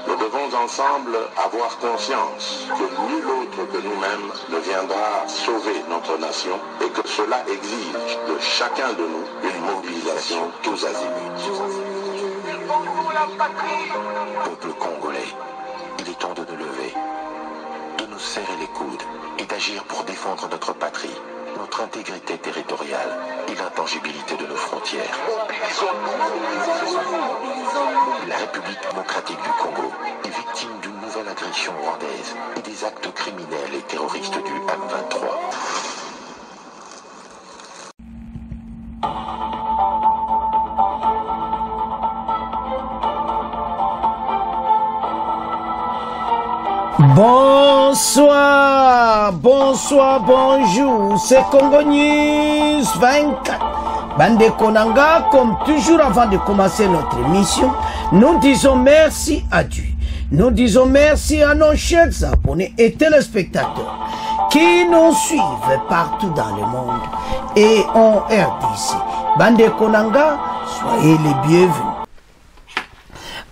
Nous devons ensemble avoir conscience que nul autre que nous-mêmes ne viendra sauver notre nation et que cela exige de chacun de nous une mobilisation tous azimuts. Peuple congolais, il est temps de nous lever, de nous serrer les coudes et d'agir pour défendre notre patrie, notre intégrité territoriale et l'intangibilité de nos frontières. La République démocratique du Congo est victime d'une nouvelle agression rwandaise et des actes criminels et terroristes du M23. Bonsoir, bonsoir, bonjour, c'est Congo News 24. Bande Konanga, comme toujours avant de commencer notre émission, nous disons merci à Dieu. Nous disons merci à nos chers abonnés et téléspectateurs qui nous suivent partout dans le monde et en RDC. Bande Konanga, soyez les bienvenus.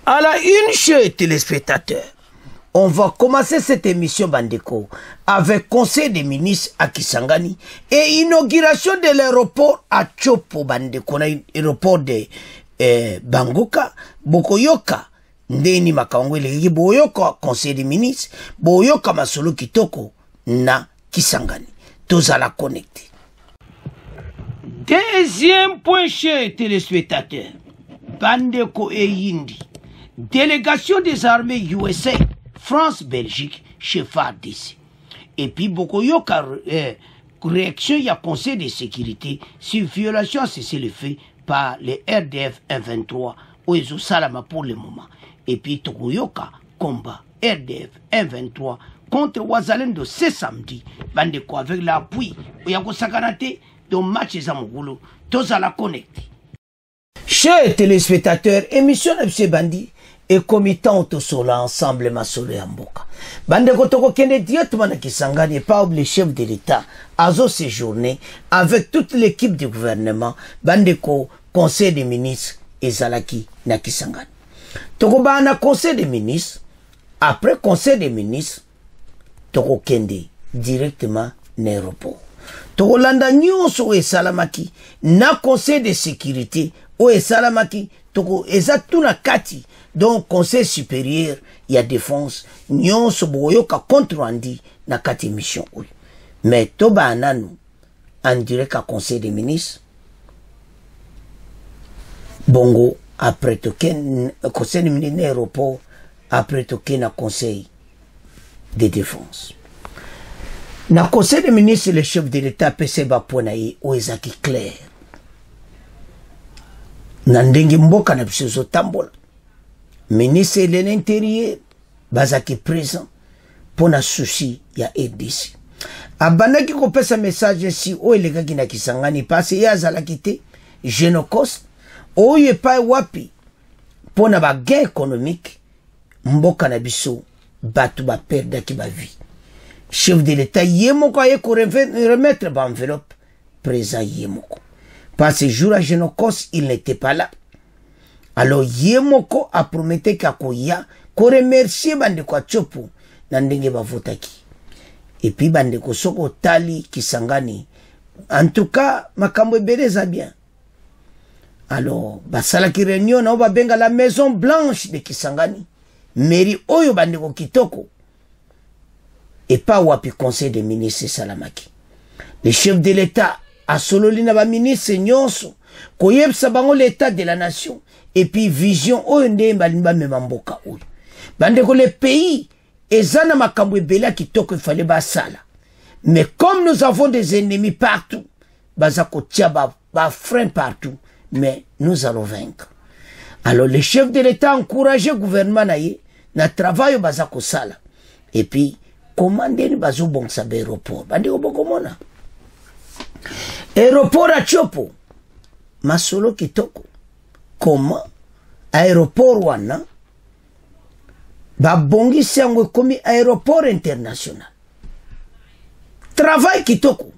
À la une, chers téléspectateurs, on va commencer cette émission Bandeko avec Conseil des ministres à Kisangani et inauguration de l'aéroport à Chopo Bandeko, l'aéroport de Bangoka, Bokoyoka, Ndeni Makangwele, Boyoka, Conseil des ministres, Boyoka Masolo Kitoko, na Kisangani. Tous à la connecter. Deuxième point, chers téléspectateurs, Bandeko et Yindi, délégation des armées USA, France, Belgique, chez FARDC. Et puis, beaucoup de réaction, il y a Conseil de sécurité sur violation à cessez-le-feu par les RDF 123 ou les Salama pour le moment. Et puis, Togoyoka combat RDF 123 contre Ouazalendo ce samedi. Bandeko avec l'appui, il y a Sakanate, de match Zamogulu, tous à la connecter. Chers téléspectateurs, émission de Bandi. Et comité autosola ensemble masolo ya mboka. Bande kotoko kende directement na Kisangani et pas oublier le chef de l'État azo séjourné avec toute l'équipe du gouvernement bande ko conseil des ministres et Zalaki na Kisangani. Toko ba na conseil des ministres, après conseil des ministres toko kende directement na aéroport. Toko landa nyonso e salamaki na conseil de sécurité o e salamaki toko ezatuna kati. Donc, Conseil supérieur, il y a défense, nyon soboyoka contre Andi na kati mission. Mais toba ananu, en direct à Conseil des ministres, bongo, après token, Conseil des ministres aéroport, après token na Conseil de défense. Na Conseil des ministres, le chef de l'État, PC Baponaye, oezaki clair. Nandenge mboka na bisozo tambola. Ministre de l'Intérieur, bazaki présent pour na souci ya RDC. Abanaki ko pesa message si o elegaki na Kisangani parce ya zalaki te Genocos o yepa wapi pour na ba gain économique mboka na biso batu ba perdaki ba vie. Chef de l'État yemoko aye ko remettre ba enveloppe présent yemoko. Parce que jour à Genocos il n'était pas là. Alors, Yemoko a promis qu'Akoya, qu'on remercie Bandeko Chopo, Nandenge Bavotaki. Et puis Bandeko Soko Tali Kisangani. En tout cas, Makambo Beleza bien. Alors, Basala qui réunion, on va benga la Maison Blanche de Kisangani. Mairie Oyo Bandeko Kitoko. Et pas Wapi Conseil des ministres Salamaki. Le chef de l'État a sololina ba ministre Nyonso. Koyeb Sabango l'État de la nation. Et puis vision oende mbalimba memamboka oyo. Bande ko le pays ezana makambo ebela kitoko fallait ba sala. Mais comme nous avons des ennemis partout, bazako tia ba frein partout, mais nous allons vaincre. Alors le chef de l'État a encouragé le gouvernement na travail bazako sala. Et puis commandé ni bazo bon sabe aéroport. Bande ko bokomona. Aéroport à Chopo. Masolo kitoko. Comment aéroport wana babongi sangwe komi aéroport international travail kitoko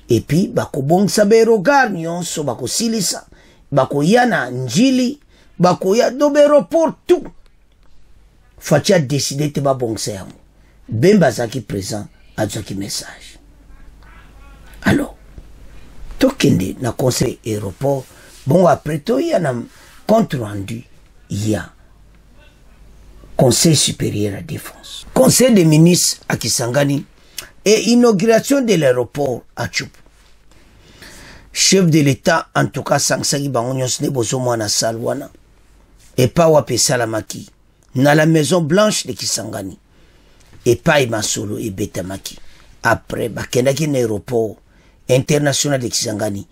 et puis bako bongisa berogar nyonso bako silisa bako yana njili bako ya do aéroport tout Fati a décidé de bon ça. Bemba zaki présent a zaki message. Alors, tokende na conseil aéroport, bon après tout il y a un compte rendu, il y a conseil supérieur à défense, conseil des ministres à Kisangani et inauguration de l'aéroport à Tchoup. Chef de l'État, en tout cas, Sangsagi Bangonyos ne bozomo na salwana et pas wape salamaki na la Maison Blanche de Kisangani et pas Masolo et Betamaki. Après, bakendaki na aéroport international de Kisangani,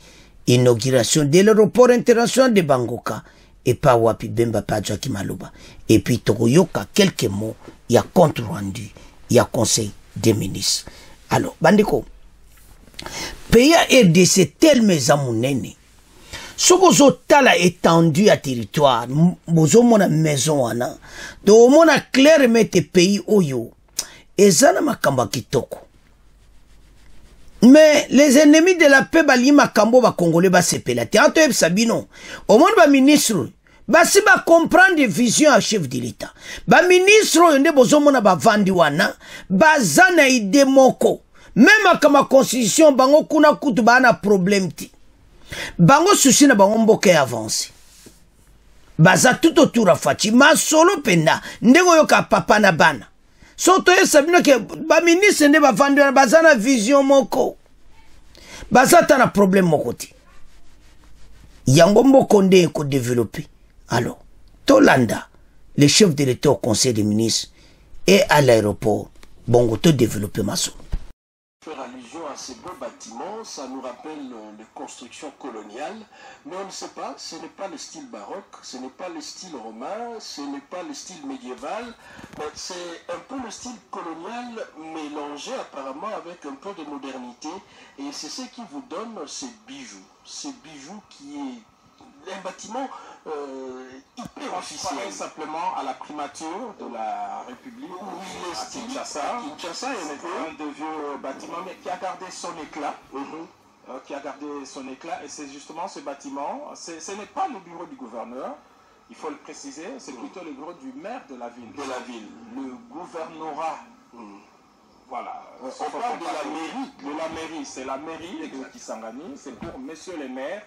inauguration de l'aéroport international de Bangoka et pas wapi Bemba Padjaki Maluba. Et puis Togoyoka, quelques mots, il y a compte rendu, il y a conseil des ministres. Alors, Bandeko, pays à RDC tel mes amounene. Ce que tala étendu à territoire, bozo mona maison ana, do mona clair mette pays oyo, et zana makamba kitoko. Mais les ennemis de la paix bali makambo ba congolais ba sepelati. Anto eb sabino, au monde ba ministre, ba si ba comprendre des visions à chef de l'État. Ba ministre yonde bozo mona ba vandi wana, ba zana ide moko. Même kama constitution bango kuna kutu ba na problème ti. Bango souci na bango mboke avance. Baza tout autour a fati ma solo penda ndego yoka papa na bana. Soto ye sabino ke ba ministre nde ba vandi wana baza na vision moko. Baza ta na problème moko ti. Yango moko nde ko développer. Alors, Tolanda, le chef de l'État au conseil des ministres et à l'aéroport, bongo to développer ma solo. Faire allusion à ces beaux bâtiments, ça nous rappelle les constructions coloniales, mais on ne sait pas, ce n'est pas le style baroque, ce n'est pas le style romain, ce n'est pas le style médiéval, mais c'est un peu le style colonial mélangé apparemment avec un peu de modernité, et c'est ce qui vous donne ces bijoux qui est un bâtiment hyper officiel. Simplement à la primature de la République, à Kinshasa. Kinshasa est un de vieux bâtiments, mais qui a gardé son éclat. Qui a gardé son éclat, et c'est justement ce bâtiment. Ce n'est pas le bureau du gouverneur, il faut le préciser, c'est plutôt le bureau du maire de la ville. Le gouvernorat. Voilà. On parle de la mairie. C'est la mairie de Kisangani, c'est pour messieurs les maires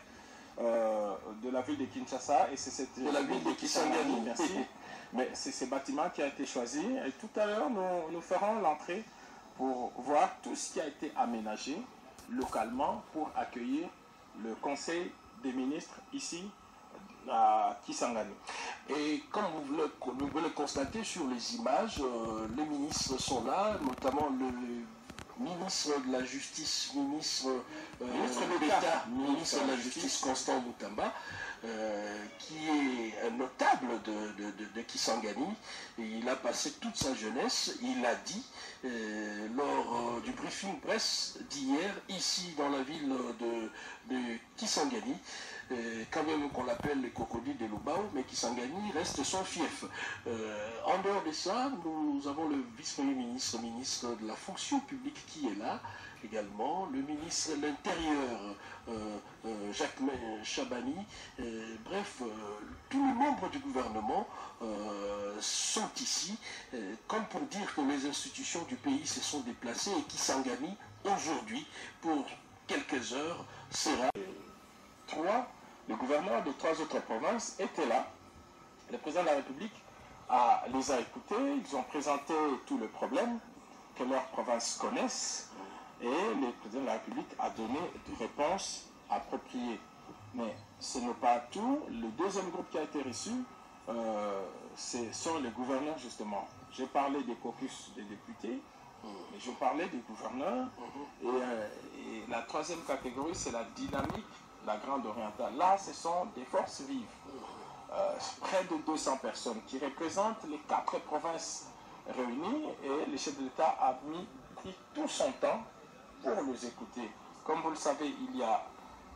de la ville de Kinshasa, et c'est de la ville de Kisangani. Merci. Mais c'est ce bâtiment qui a été choisi, et tout à l'heure nous ferons l'entrée pour voir tout ce qui a été aménagé localement pour accueillir le conseil des ministres ici à Kisangani. Et comme vous pouvez le constater sur les images, les ministres sont là, notamment le ministre de la Justice, ministre d'État, ministre de la Justice Constant Moutamba, qui est un notable de Kisangani. Et il a passé toute sa jeunesse, il a dit lors du briefing presse d'hier, ici dans la ville de Kisangani, quand même qu'on l'appelle le crocodile de Lubao, mais Kisangani reste son fief. En dehors de ça, nous avons le vice-premier ministre, ministre de la fonction publique qui est là, également le ministre de l'Intérieur, Jacques Chabani, bref, tous les membres du gouvernement sont ici, comme pour dire que les institutions du pays se sont déplacées et Kisangani, aujourd'hui, pour quelques heures, sera... Le gouverneur de 3 autres provinces était là. Le président de la République les a écoutés, ils ont présenté tout le problème que leurs provinces connaissent, et le président de la République a donné des réponses appropriées. Mais ce n'est pas tout. Le deuxième groupe qui a été reçu, ce sont les gouverneurs justement. J'ai parlé des caucus des députés, mais je parlais des gouverneurs, et la troisième catégorie, c'est la dynamique, la Grande Orientale. Là, ce sont des forces vives. Près de 200 personnes qui représentent les 4 provinces réunies, et le chef de l'État a pris tout son temps pour les écouter. Comme vous le savez, il y a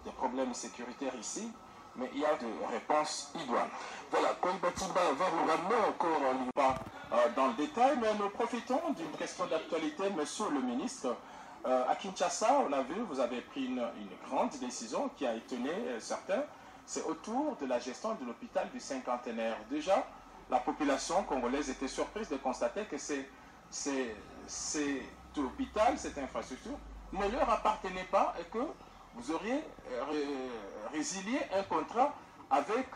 des problèmes sécuritaires ici, mais il y a des réponses idoines. Voilà, Koïbatimba va nous ramener encore en ligne dans le détail, mais nous profitons d'une question d'actualité, monsieur le ministre. À Kinshasa, on a vu, vous avez pris une grande décision qui a étonné certains. C'est autour de la gestion de l'hôpital du cinquantenaire. Déjà, la population congolaise était surprise de constater que cet hôpital, cette infrastructure, ne leur appartenait pas et que vous auriez résilié un contrat avec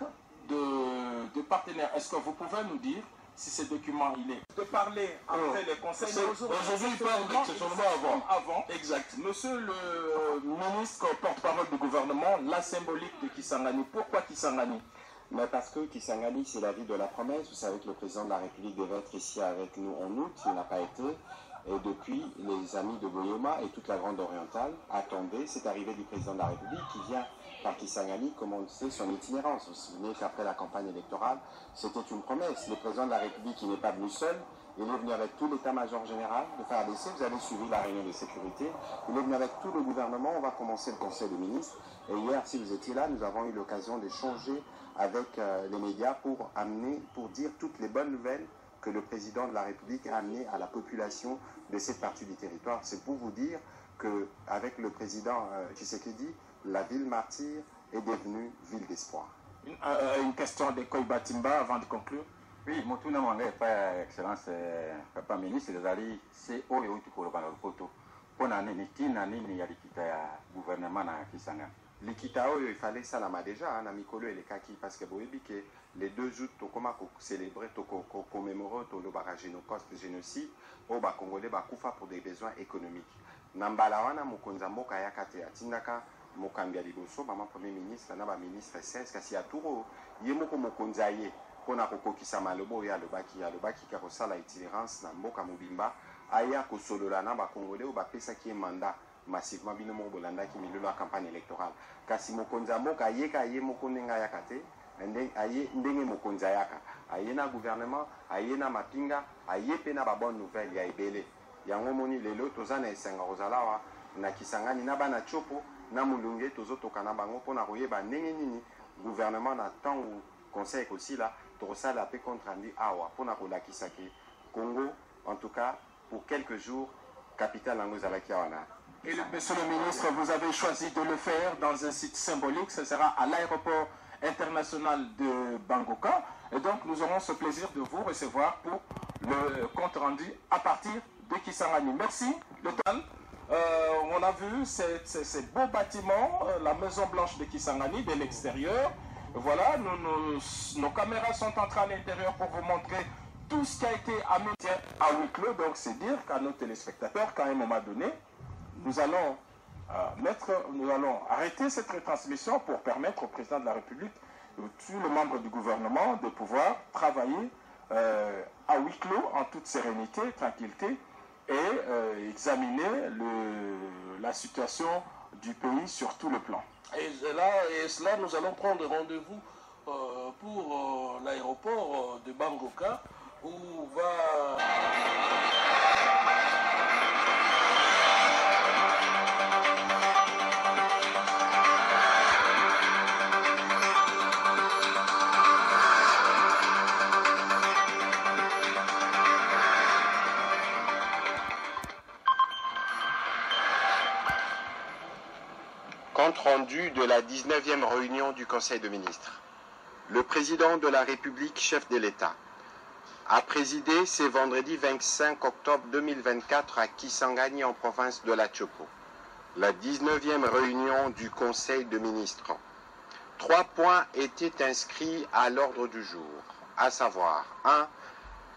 de partenaires. Est-ce que vous pouvez nous dire si ce document il est de parler après les conseils? Aujourd'hui, il parle seulement avant. Exact. Monsieur le ministre porte-parole du gouvernement, la symbolique de Kisangani. Pourquoi Kisangani? Mais parce que Kisangani, c'est la ville de la promesse. Vous savez que le président de la République devait être ici avec nous en août. Il n'a pas été. Et depuis, les amis de Goyoma et toute la Grande Orientale attendaient cette arrivée du président de la République qui vient par Kisangani commencer son itinérance. Vous vous souvenez qu'après la campagne électorale, c'était une promesse. Le président de la République, il n'est pas venu seul. Il est venu avec tout l'état-major général de FARDC. Vous avez suivi la réunion de sécurité. Il est venu avec tout le gouvernement. On va commencer le conseil des ministres. Et hier, si vous étiez là, nous avons eu l'occasion d'échanger avec les médias pour dire toutes les bonnes nouvelles que le président de la République a amenées à la population de cette partie du territoire. C'est pour vous dire qu'avec le président Tshisekedi, la ville martyre est devenue ville d'espoir. Une question de Koiba Timba avant de conclure. Oui, Motuna Mangé, pas excellence, papa ministre, c'est au et au pour le photo. Pour l'année, il y a le gouvernement qui s'en a. L'Ikitao, il fallait ça là déjà, Namikolo et les Kaki, parce que les 2 août, comment célébrer, commémorer le génocide, au Congolais, pour des besoins économiques. Nambalawana, Mokonza Moka Yakate, Atindaka, Mokambia Liboso, maman premier ministre, Naba ministre 16, Kasi Aturo, Yemoko Mokonzaye, Pona Kokokisa Malobo, Yalobaki, Karosala, itinérance, Namboka Mobimba, Aya Kosolola, Naba Congolais, ou Bapesa qui est mandat. Massivement binomo bolanda qui milieu la campagne électorale kasi mokonza moka yeka ye mokonenga yakate aye ndenge mokonza yaka aye na gouvernement aye na mapinga aye pena ba bonne nouvelle ya ebele yango moni lelo tozana esenga rozalawa na Kisangani na bana chopo na mulunge tozotoka na bango pona koyeba ndenge nini gouvernement na temps ou conseil aussi là tosala pe compte rendu awa pona kolakisa ke Congo en tout cas pour quelques jours capitale angozala kiawana. Et monsieur le ministre, vous avez choisi de le faire dans un site symbolique. Ce sera à l'aéroport international de Bangoka. Et donc, nous aurons ce plaisir de vous recevoir pour le compte rendu à partir de Kisangani. Merci. On a vu ces beaux bâtiments, la Maison Blanche de Kisangani, de l'extérieur. Voilà, nos caméras sont entrées à l'intérieur pour vous montrer tout ce qui a été amené à huis clos. Donc, c'est dire qu'à nos téléspectateurs qu'à un moment donné, nous allons arrêter cette retransmission pour permettre au président de la République et tous les membres du gouvernement de pouvoir travailler à huis clos en toute sérénité, tranquillité et examiner la situation du pays sur tout le plan. Et cela, nous allons prendre rendez-vous pour l'aéroport de Bangoka où va... Compte rendu de la 19e réunion du Conseil de ministres. Le président de la République, chef de l'État, a présidé ce vendredi 25 octobre 2024 à Kisangani en province de la Chopo, la 19e réunion du Conseil de ministres. 3 points étaient inscrits à l'ordre du jour, à savoir 1.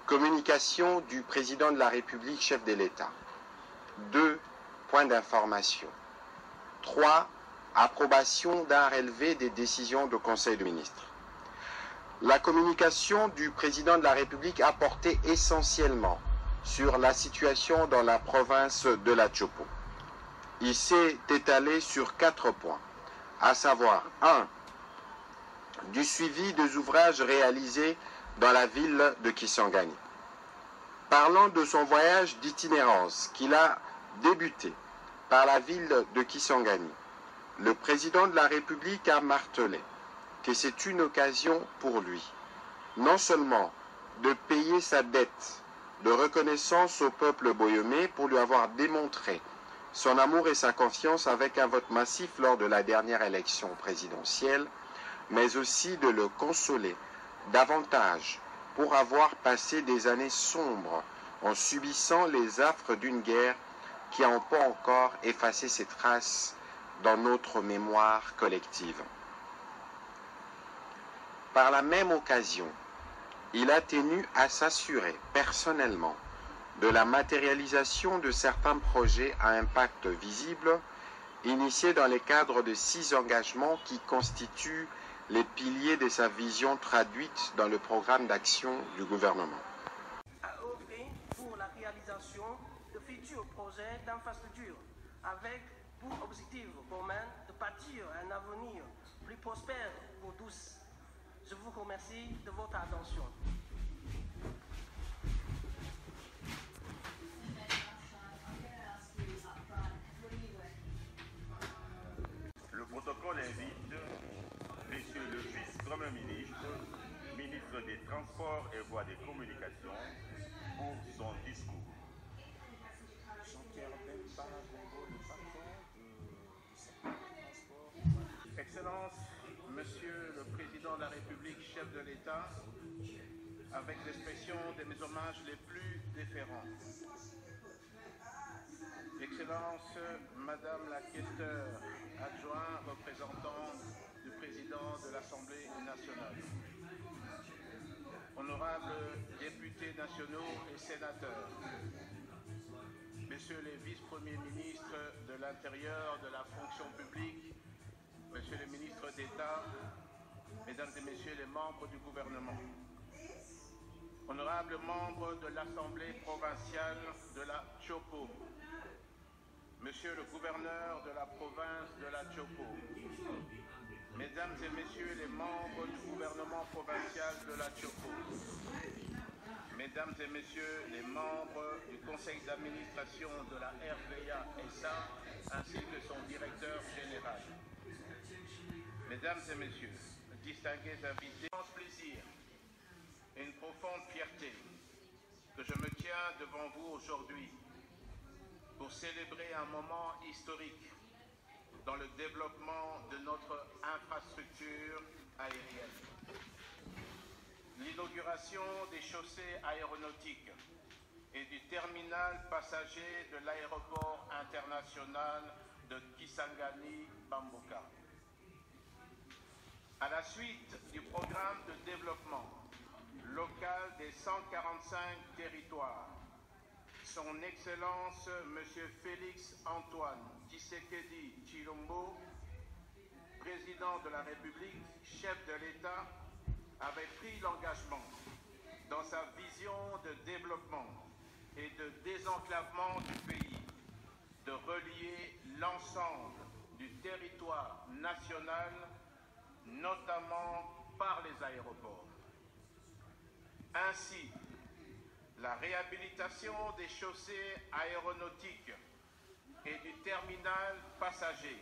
Communication du président de la République, chef de l'État. 2. Point d'information. 3. Approbation d'un relevé des décisions du Conseil de ministres. La communication du président de la République a porté essentiellement sur la situation dans la province de la Chopo. Il s'est étalé sur 4 points, à savoir 1. Du suivi des ouvrages réalisés dans la ville de Kisangani. Parlant de son voyage d'itinérance qu'il a débuté par la ville de Kisangani, le président de la République a martelé que c'est une occasion pour lui, non seulement de payer sa dette de reconnaissance au peuple boyomé pour lui avoir démontré son amour et sa confiance avec un vote massif lors de la dernière élection présidentielle, mais aussi de le consoler davantage pour avoir passé des années sombres en subissant les affres d'une guerre qui n'a pas encore effacé ses traces dans notre mémoire collective. Par la même occasion, il a tenu à s'assurer personnellement de la matérialisation de certains projets à impact visible initiés dans le cadre de 6 engagements qui constituent les piliers de sa vision traduite dans le programme d'action du gouvernement. A œuvré pour la réalisation de futurs projets d'infrastructure avec pour objectif commun de bâtir un avenir plus prospère pour tous. Je vous remercie de votre attention. Le protocole invite Monsieur le vice-premier ministre, ministre des Transports et Voies de Communication, pour son discours. Excellences, Monsieur le Président de la République, chef de l'État, avec l'expression de mes hommages les plus déférents. Excellences, Madame la questeur adjoint représentant du Président de l'Assemblée nationale. Honorables députés nationaux et sénateurs, Messieurs les vice-premiers ministres de l'Intérieur, de la fonction publique, Monsieur le ministre d'État, Mesdames et Messieurs les membres du gouvernement, honorables membres de l'Assemblée provinciale de la Chopo, Monsieur le gouverneur de la province de la Chopo, Mesdames et Messieurs les membres du gouvernement provincial de la Chopo, Mesdames et Messieurs les membres du conseil d'administration de la RVA SA ainsi que son directeur général, Mesdames et Messieurs, distingués invités, c'est un plaisir et une profonde fierté que je me tiens devant vous aujourd'hui pour célébrer un moment historique dans le développement de notre infrastructure aérienne. L'inauguration des chaussées aéronautiques et du terminal passager de l'aéroport international de Kisangani-Bamboka. À la suite du programme de développement local des 145 territoires, Son Excellence M. Félix Antoine Tshisekedi Tshilombo, président de la République, chef de l'État, avait pris l'engagement dans sa vision de développement et de désenclavement du pays de relier l'ensemble du territoire national, notamment par les aéroports. Ainsi, la réhabilitation des chaussées aéronautiques et du terminal passager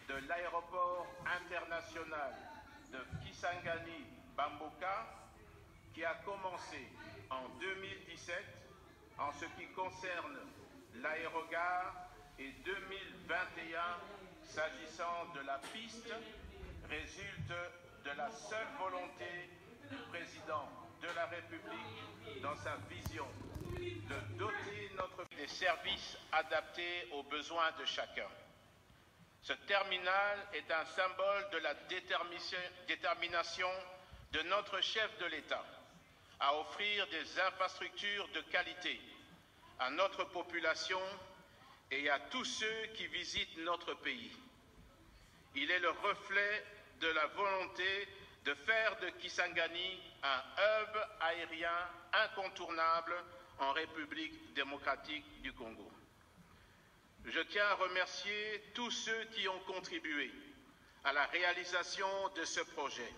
de l'aéroport international de Kisangani-Bamboka, qui a commencé en 2017 en ce qui concerne l'aérogare et 2021 s'agissant de la piste, résulte de la seule volonté du président de la République dans sa vision de doter notre pays des services adaptés aux besoins de chacun. Ce terminal est un symbole de la détermination de notre chef de l'État à offrir des infrastructures de qualité à notre population et à tous ceux qui visitent notre pays. Il est le reflet de la volonté de faire de Kisangani un hub aérien incontournable en République démocratique du Congo. Je tiens à remercier tous ceux qui ont contribué à la réalisation de ce projet.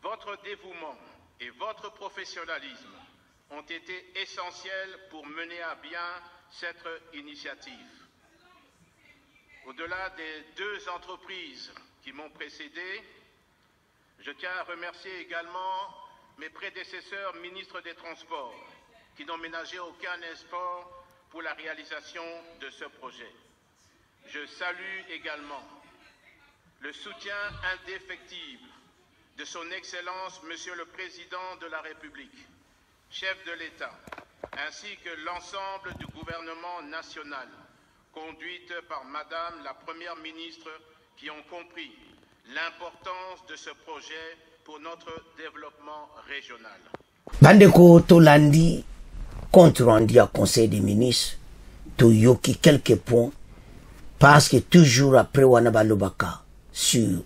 Votre dévouement et votre professionnalisme ont été essentiels pour mener à bien cette initiative. Au-delà des deux entreprises qui m'ont précédé, je tiens à remercier également mes prédécesseurs ministres des Transports qui n'ont ménagé aucun effort pour la réalisation de ce projet. Je salue également le soutien indéfectible de son Excellence Monsieur le Président de la République, chef de l'État, ainsi que l'ensemble du gouvernement national, conduite par Madame la Première ministre, qui ont compris l'importance de ce projet pour notre développement régional. Bandeko Tolandi, compte rendu à Conseil des ministres, Toyoki quelques points, parce que toujours après Wanabalobaka, sur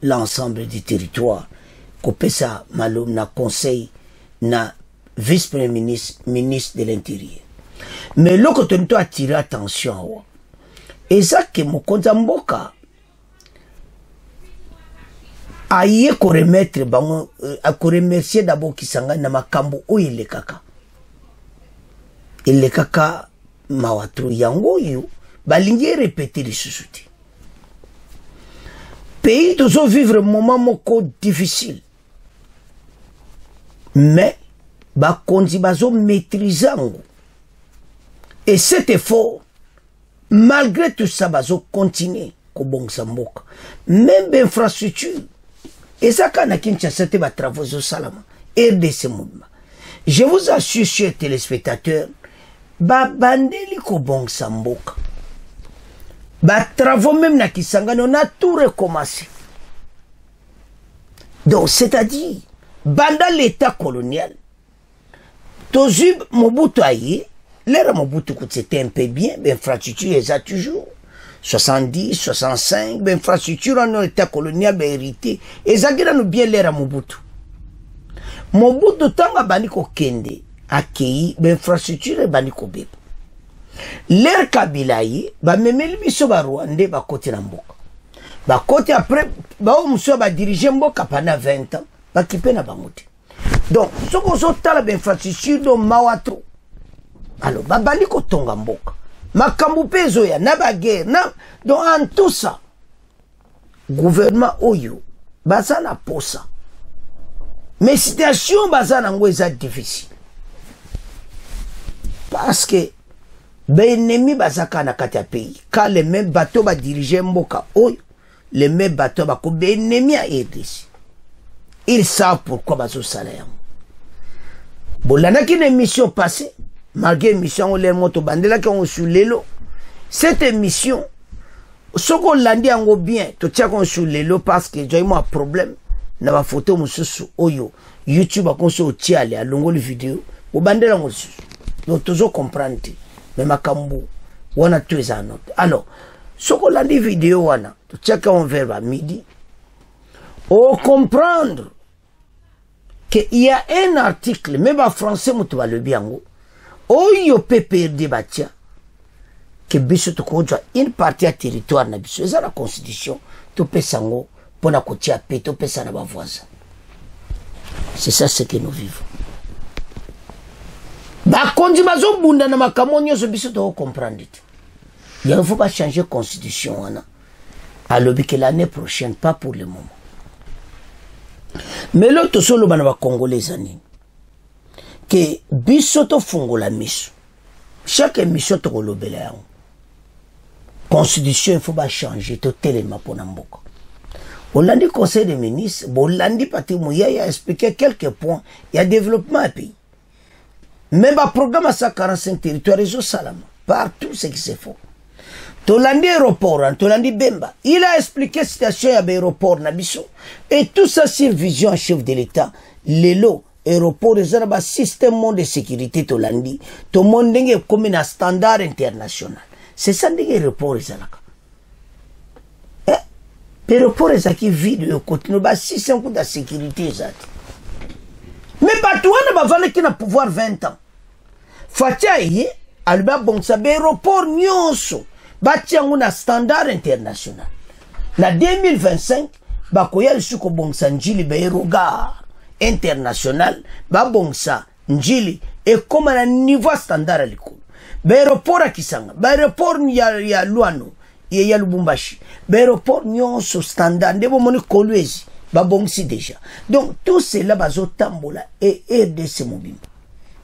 l'ensemble du territoire, Kopesa Malum na Conseil, na vice-premier ministre, ministre de l'Intérieur. Mais là, quand on doit attirer attention, et ça que Mokonza Mboka, aïe ko remettre à remercier d'abord Kisanga na makambo o ile kaka mawatru yango yo balingi répéter les sous-soutis pays toujours vivre un moment moko difficile mais ba konzi bazo maîtriser et cet effort malgré tout ça bazo continuer ko bongsa mboka même infrastructure. Et ça, quand on a fait des travaux au Salama, RDC Mouvement. Je vous assure, chers téléspectateurs, bandeli ko bon samboka. Travaux même na Kisanga, on a tout recommencé. Donc, c'est-à-dire, banda l'état colonial, Tozub Mobutu aïe, l'ère Mobutu c'était un peu bien, l'infrastructure est toujours. 70, 65, l'infrastructure en état colonial hérité. Et ça nous bien l'air à Mobutu. Mobutu tanga baniko kende, accueilli, l'infrastructure baniko bebe. L'air Kabilaï, memeli biso ba Rwanda, ba côté Namboka. Ba côté après, ba oumso ba diriger Mboka pendant 20 ans, ba kipe na bangote. Donc, ce qu'on s'entend l'infrastructure de Mawatro. Alors, ba baniko tonga Mboka. Makambu pezo ya na ba guerre na donc en tout ça gouvernement oyo bazana posa mais situation bazana ngo eza difficile parce que benemi bazaka na kati ya pays quand les mêmes bateaux ba diriger mboka oyo les mêmes bateaux ba ko benemi a RDC ils savent pourquoi bazo salaire bolana ki une émission passée. Malgré l'émission, on moto bandela qui ont sur l'élo. Cette émission, ce qu'on l'a dit en bien, tu tiens qu'on sur l'élo parce que j'ai eu un problème. N'a pas photo monsieur sur Oyo, YouTube a construit au tiale à longo le vidéo. Au bandela on sur. Donc toujours comprendre. Mais ma cambo, on a tous les autres. Alors, ce qu'on l'a dit vidéo wana, tu tiens qu'on verra à midi. On comprendre qu'il y a un article, même en français, tu vas le bien. Oyo PPRD batia que biso to kodwa une partie à territoire na biso eza la constitution to pesango pona kotia pe to pesa na ba voisin. C'est ça ce que nous vivons. Ba kondi bazo bunda na makamonyo so biso to comprendre. Il ne faut pas changer constitution wana. Alors que l'année prochaine pas pour le moment. Mais l'autre solo bana ba congolais ani. Que bisoto fungola miso. Chaque émission to kolobela. Constitution il faut pas changer to telema pona mboka. Olandi conseil des ministres, bolandi pati mouya a expliqué quelques points, il y a développement à pays. Même un programme à 145 territoires réseau Salama, partout ce qui se fait. Tolandi aéroport, Tolandi Bemba, il a expliqué la situation à l'aéroport Nabiso et tout ça c'est vision en chef de l'État, l'élo aéroport est un système de sécurité Tolandi, tout le monde est comme un standard international. C'est ça que l'aéroport est là. L'aéroport est qui vide au côté, un système de sécurité. Mais pas toi, on va qui n'a pouvoir 20 ans. Fatia y alba bon sa l'aéroport nyonso, bâti un standard international. Na 2025, bakoya suko bon sa njili ba regard international ba bongsa njili et comme un niveau standard aliko aéroport akisanga aéroport ya Luano ya Lubumbashi aéroport nyonso standard ndebo moni kolwezi ba bongsi déjà donc tout cela bazo tambola et RDC mobimba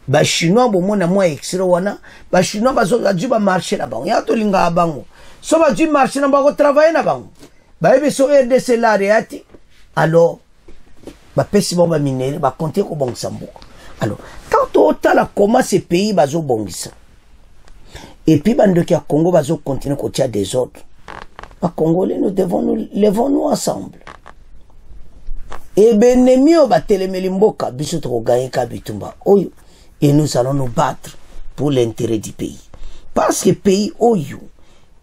ba chinois bo mona moi extra wana ba chinois bazo ajuba marché na bango ya to linga bango so ba ju marché na bango travailler na bango ba ebe so RDC la réati alors bapesi bango baminere bakonte kobongisa mboka. Alors tant totala comment ces pays bazobongisa et puis bandoki ya Congo bazokontinue kotia des ordres, Congolais, nous devons nous levons-nous ensemble. Et benemio batelemeli mboka biso tokoganye ka bitumba oyo, et nous allons nous battre pour l'intérêt du pays. Parce que pays oyo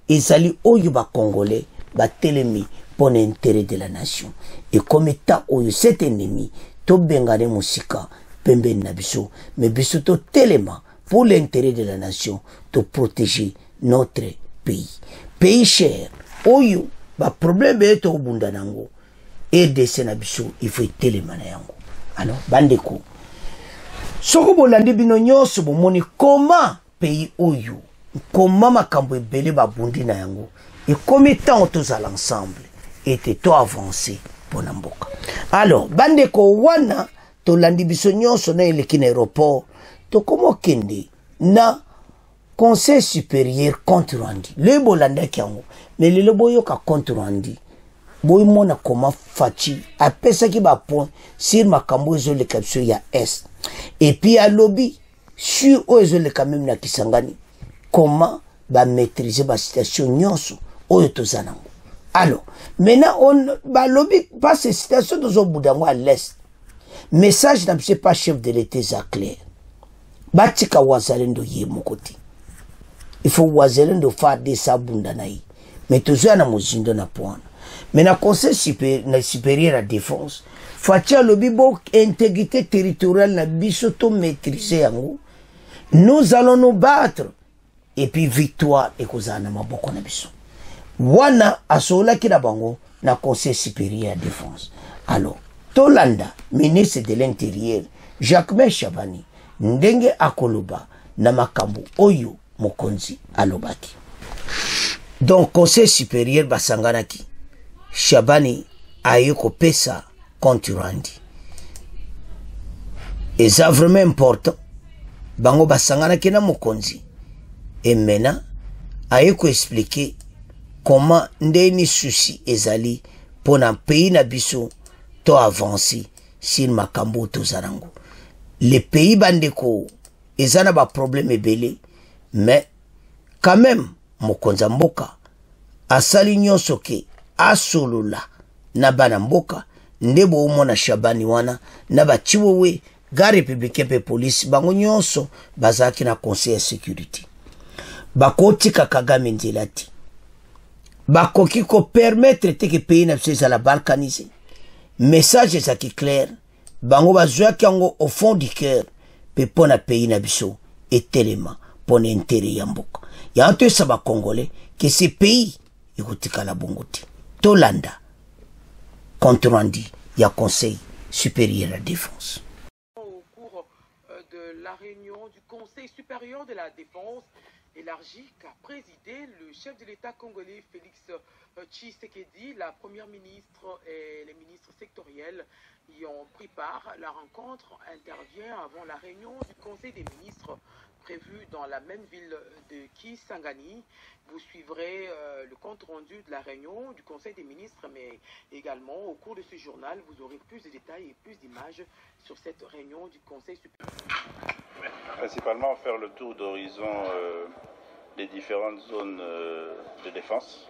ezali oyo ba Congolais batelemi pour l'intérêt de la nation. Et comme état oyo cet ennemi to bengane musika pembeni na biso, mais biso to telema pour l'intérêt de la nation, to protéger notre pays. Pays cher oyo ba problème eto obunda nango et de senabiso il faut telema na yango. Alors bandeko soko bolandi bino nyonso bomoni comment pays oyo comment makambo ebele babundi na yango et comme temps tous à l'ensemble et to avancer pour mboka. Alors bandeko wana to landi biso nyonso na eleki na aéroport to komo kende na conseil supérieur compte rendu le bolanda kyango mais le boyo ka compte rendu boy mona comment fachi apesa ki ba point sur makambo ezo le caption ya est et puis à lobby sur ezo le quand même na Kisangani comment ba maîtriser ba situation nyonso oyo tozanango. Alors maintenant on ba lobby pas ces situations dans au bout d'un mois à l'est message n'a pas chef de l'état clair batika wazalendo ye mokoti il faut wazalendo faire des sabunda naï mais toujours na mozindo na point. Mais na conseil supérieur à défense fatia lobby bo intégrité territoriale na biso to maîtriser yango, nous allons nous battre et puis victoire ekozana maboko na biso wana asola ki na bango na conseil supérieur à défense. Alors tolanda ministre de l'intérieur Jacques Chabani ndenge akoloba na makambo oyo mokonzi alobaki. Donc conseil supérieur basanganaki Chabani ayeko pesa compte rendu et ça vraiment important bango basanganaki na mokonzi et maintenant ayeko expliquer comment ndeni souci ezali pour un pays na biso to avancer sur makambo to zarango. Les pays bandeko ezana ba problème ebele mais quand même mokonza mboka asali nyonso ke asolula na bana mboka ndebo umona Chabani wana na bachiwewe ga républicain pe police bango nyonso bazaki na conseil de sécurité bakotika Kagame nzelati bakoki ko permettre te ke pays na biso la balkaniser message ça qui clair bango bazwaki yango au fond du cœur pe pona pays na biso et tellement pour intérêt ya mboka ya anto sa ba Congolais que ces pays ikotika la bongoti tolanda compte rendu ya conseil supérieur à la défense. Au cours de la réunion du conseil supérieur de la défense élargie qu'a présidé le chef de l'État congolais Félix Tshisekedi, la première ministre et les ministres sectoriels y ont pris part. La rencontre intervient avant la réunion du conseil des ministres prévue dans la même ville de Kisangani. Vous suivrez le compte rendu de la réunion du conseil des ministres, mais également au cours de ce journal, vous aurez plus de détails et plus d'images sur cette réunion du conseil supérieur. Principalement faire le tour d'horizon des différentes zones de défense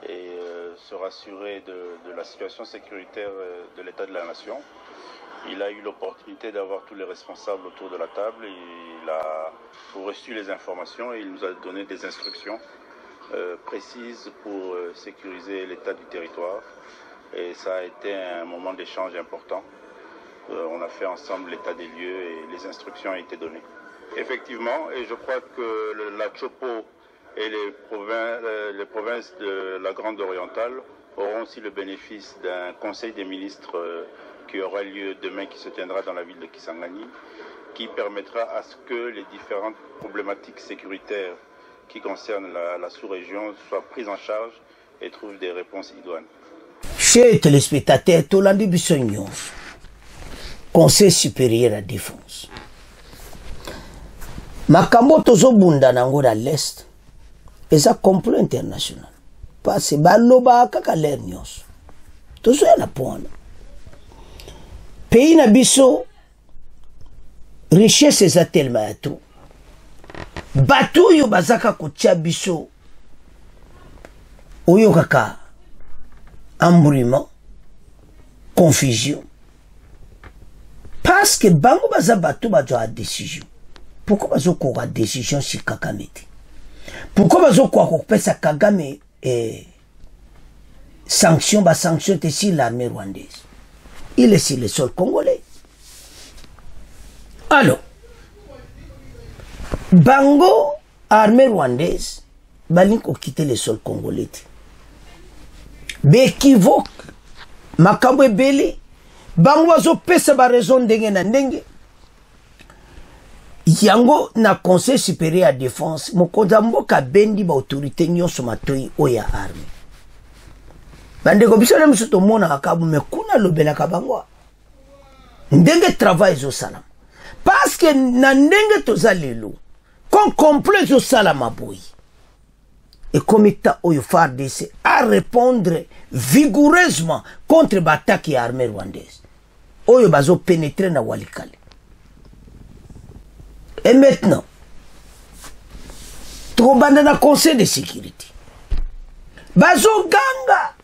et se rassurer de la situation sécuritaire de l'état de la nation. Il a eu l'opportunité d'avoir tous les responsables autour de la table. Il a reçu les informations et il nous a donné des instructions précises pour sécuriser l'état du territoire. Et ça a été un moment d'échange important. On a fait ensemble l'état des lieux et les instructions ont été données. Effectivement, et je crois que la Chopo et les provinces de la Grande Orientale auront aussi le bénéfice d'un conseil des ministres qui aura lieu demain, qui se tiendra dans la ville de Kisangani, qui permettra à ce que les différentes problématiques sécuritaires qui concernent la sous-région soient prises en charge et trouvent des réponses idoines. Chers téléspectateurs, Tolandi Bissognon, Conseil supérieur à la défense. Makambo tozo bunda nango da l'est, et ça complot international. Parce que baloba kaka l'air nyos. Tozo ya na point. pays na biso richesse eza tellement ya trop bato oyo bazaka kotia biso oyo kaka embrouillement confusion parce que bango baza bato bazwa décision. Pourquoi bazokoka décision si Kagame te? Pourquoi bazokoka kopesa Kagame sanction te si l'armée rwandaise? Il est sur le sol congolais. Alors, bango armée rwandaise balingi kokite le sol congolais te. Bekivoque makambo ebele bango bazopesa ba raison ndenge na ndenge. Yango na conseil supérieur à défense mokonza mboka bendi ba autorité nyonso matoi oya armée. Bandeko biso na miso tomona akabu me kuna lobelaka bango ndenge travail zo salam parce que na ndenge toza lelo kon complet zo salama boy et comme état oyo FARDC à répondre vigoureusement contre l'attaque de l'armée rwandaise oyo bazo pénétrer na Walikale. Et maintenant tobanda na conseil de sécurité bazo ganga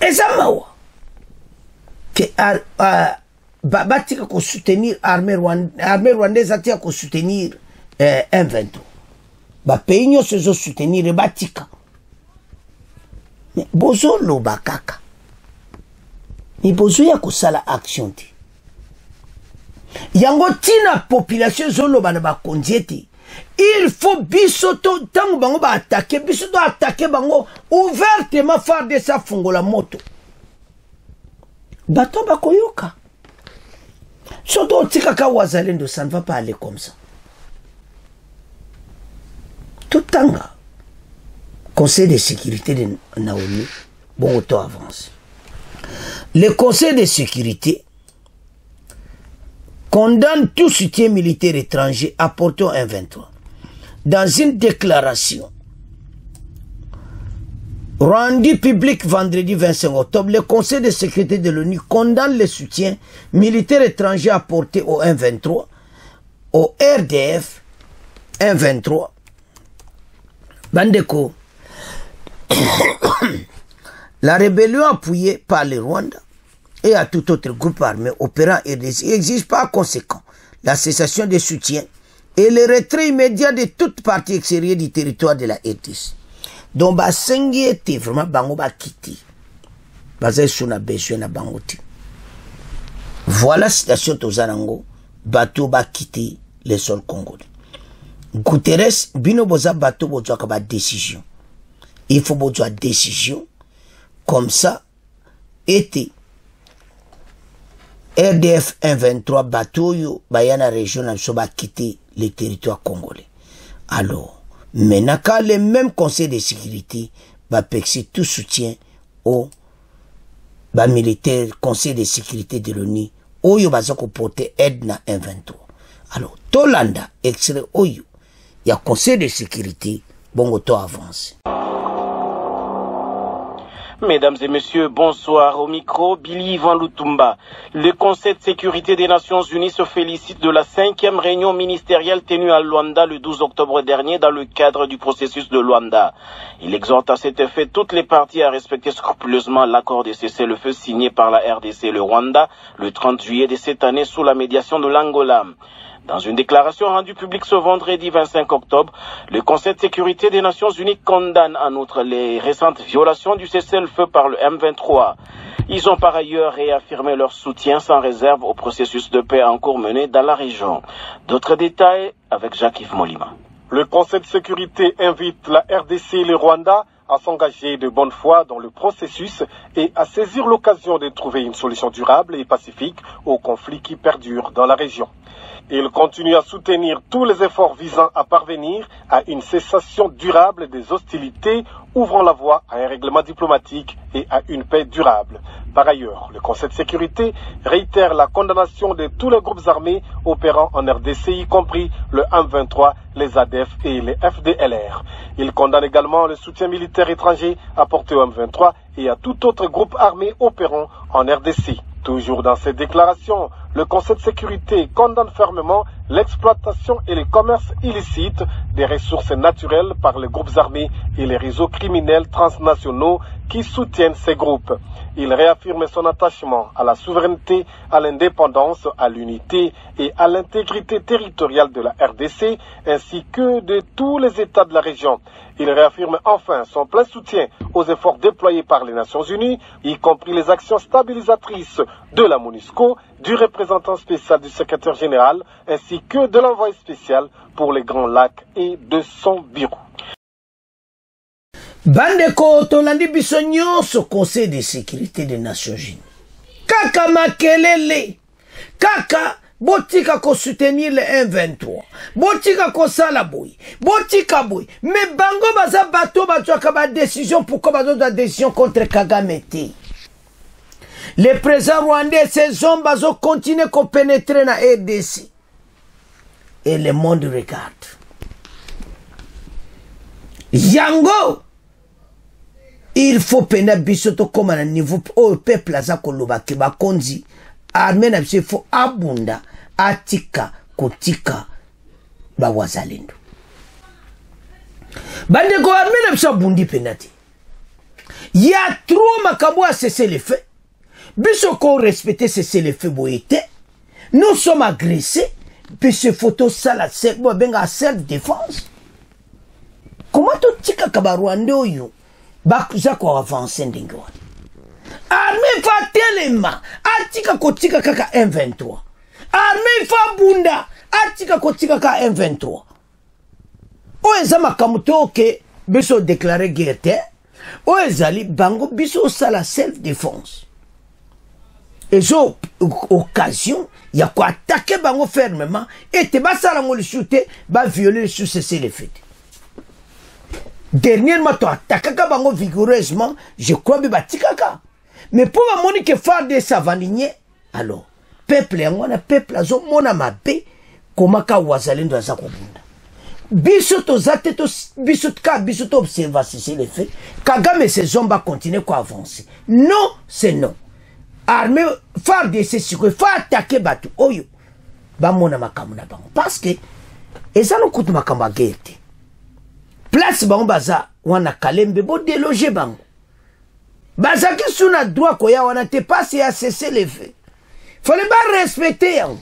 ezamawa que batika ko soutenir armée rwandaise atia ko soutenir M23 ba pays nyonso zo soutenir batika mais bozo loba kaka ni bozo ya kosala action te yango tina population zo loba na bakonzi ete il faut biso to tango bango ba attaquer biso to attaquer bango ouvertement faire de sa fungola moto bato bakoyoka soto tika ka wazalendo ça ne va pas aller comme ça tout tanga conseil de sécurité de Naomi bon auto avance le conseil de sécurité condamne tout soutien militaire étranger apporté au M23. Dans une déclaration rendue publique vendredi 25 octobre, le Conseil de sécurité de l'ONU condamne le soutien militaire étranger apporté au M23, au RDF M23. Bandeko, la rébellion appuyée par le Rwanda et à tout autre groupe armé opérant RDC exige par conséquent la cessation des soutiens et le retrait immédiat de toute partie extérieure du territoire de la RDC. Donc, basengi était vraiment bango ba kiti. Basé sur na besoin na bangoti. Voilà la situation tozanango bateau ba kiti le sol congolais. Guterres bino boza bateau bozo ka ba décision. Il faut bozo décision comme ça était RDF 123 bateau yo bayana région na soba quitter le territoire congolais. Alors, maintenant quand le même conseil de sécurité va pexer tout soutien au militaire conseil de sécurité de l'ONU oyo bazako porter aide na 123. Alors, Tolanda extrait oyo ya conseil de sécurité bongo to avance. Mesdames et messieurs, bonsoir. Au micro, Billy Van Lutumba. Le Conseil de sécurité des Nations Unies se félicite de la 5e réunion ministérielle tenue à Luanda le 12 octobre dernier dans le cadre du processus de Luanda. Il exhorte à cet effet toutes les parties à respecter scrupuleusement l'accord de cessez-le-feu signé par la RDC et le Rwanda le 30 juillet de cette année sous la médiation de l'Angola. Dans une déclaration rendue publique ce vendredi 25 octobre, le Conseil de sécurité des Nations Unies condamne en outre les récentes violations du cessez-le-feu par le M23. Ils ont par ailleurs réaffirmé leur soutien sans réserve au processus de paix en cours mené dans la région. D'autres détails avec Jacques-Yves Molima. Le Conseil de sécurité invite la RDC et le Rwanda à s'engager de bonne foi dans le processus et à saisir l'occasion de trouver une solution durable et pacifique aux conflits qui perdurent dans la région. Il continue à soutenir tous les efforts visant à parvenir à une cessation durable des hostilités, ouvrant la voie à un règlement diplomatique et à une paix durable. Par ailleurs, le Conseil de sécurité réitère la condamnation de tous les groupes armés opérant en RDC, y compris le M23, les ADF et les FDLR. Il condamne également le soutien militaire étranger apporté au M23 et à tout autre groupe armé opérant en RDC. Toujours dans ses déclarations, le Conseil de sécurité condamne fermement l'exploitation et le commerce illicite des ressources naturelles par les groupes armés et les réseaux criminels transnationaux qui soutiennent ces groupes. Il réaffirme son attachement à la souveraineté, à l'indépendance, à l'unité et à l'intégrité territoriale de la RDC ainsi que de tous les États de la région. Il réaffirme enfin son plein soutien aux efforts déployés par les Nations Unies, y compris les actions stabilisatrices de la MONUSCO, du représentant spécial du secrétaire général, ainsi que de l'envoyé spécial pour les Grands Lacs et de son bureau. Bandeko tolandi biso nyonso Conseil de sécurité des Nations Unies. Kaka makelele. Kaka botika ko soutenir le M23. Botika ko sala boy. Botika boy. Mais bango baza bato bazwaka ba décision pourquoi bazo da décision contre Kagame te. Le président rwandais ces hommes bazo continuer ko pénétrer na RDC. Et le monde regarde. Yango il faut pena bisoto comme à un niveau au peuple aza koloba ke bakonzi armée na biso faut abunda atika kotika ba wazalendo bande ko armée na biso abundi penati ya trop makambo a cesser les faits biso ko respecter cesser les faits boyete nous sommes agressés puis ce photo ça la benga self défense comment to tika kabarwande oyo bakuza ko avancer ndenge wana armée fa telema atika kotika kaka M23 armée fa bunda atika kotika kaka M23 o ezama kamuto ke biso déclarer guerre te o ezali bango biso sala self défense ezo occasion ya ko attaquer bango fermement et te basala ngoli shooter ba violer sous cesser les faits. Dernièrement, tu attaques bango vigoureusement, je crois que batikaka. Mais pour la moni que faire des savaniniers, alors, peuple yangwana, peuple azo mona mabe, komaka wazalendo aza kobunda. Bisoto zate to bisoto observation c'est les faits. Kagame ces hommes va continuer à avancer. Non, c'est non. Armée, faire des sécurités, faire attaquer batu, oyo, ba mona makamuna bango. Parce que, et ça nous coûte makamba guerre. Place bango baza wana kalembe bo déloger bango baza ki suna droit ko ya wana te passe à cesser les faits fallait pas respecter yango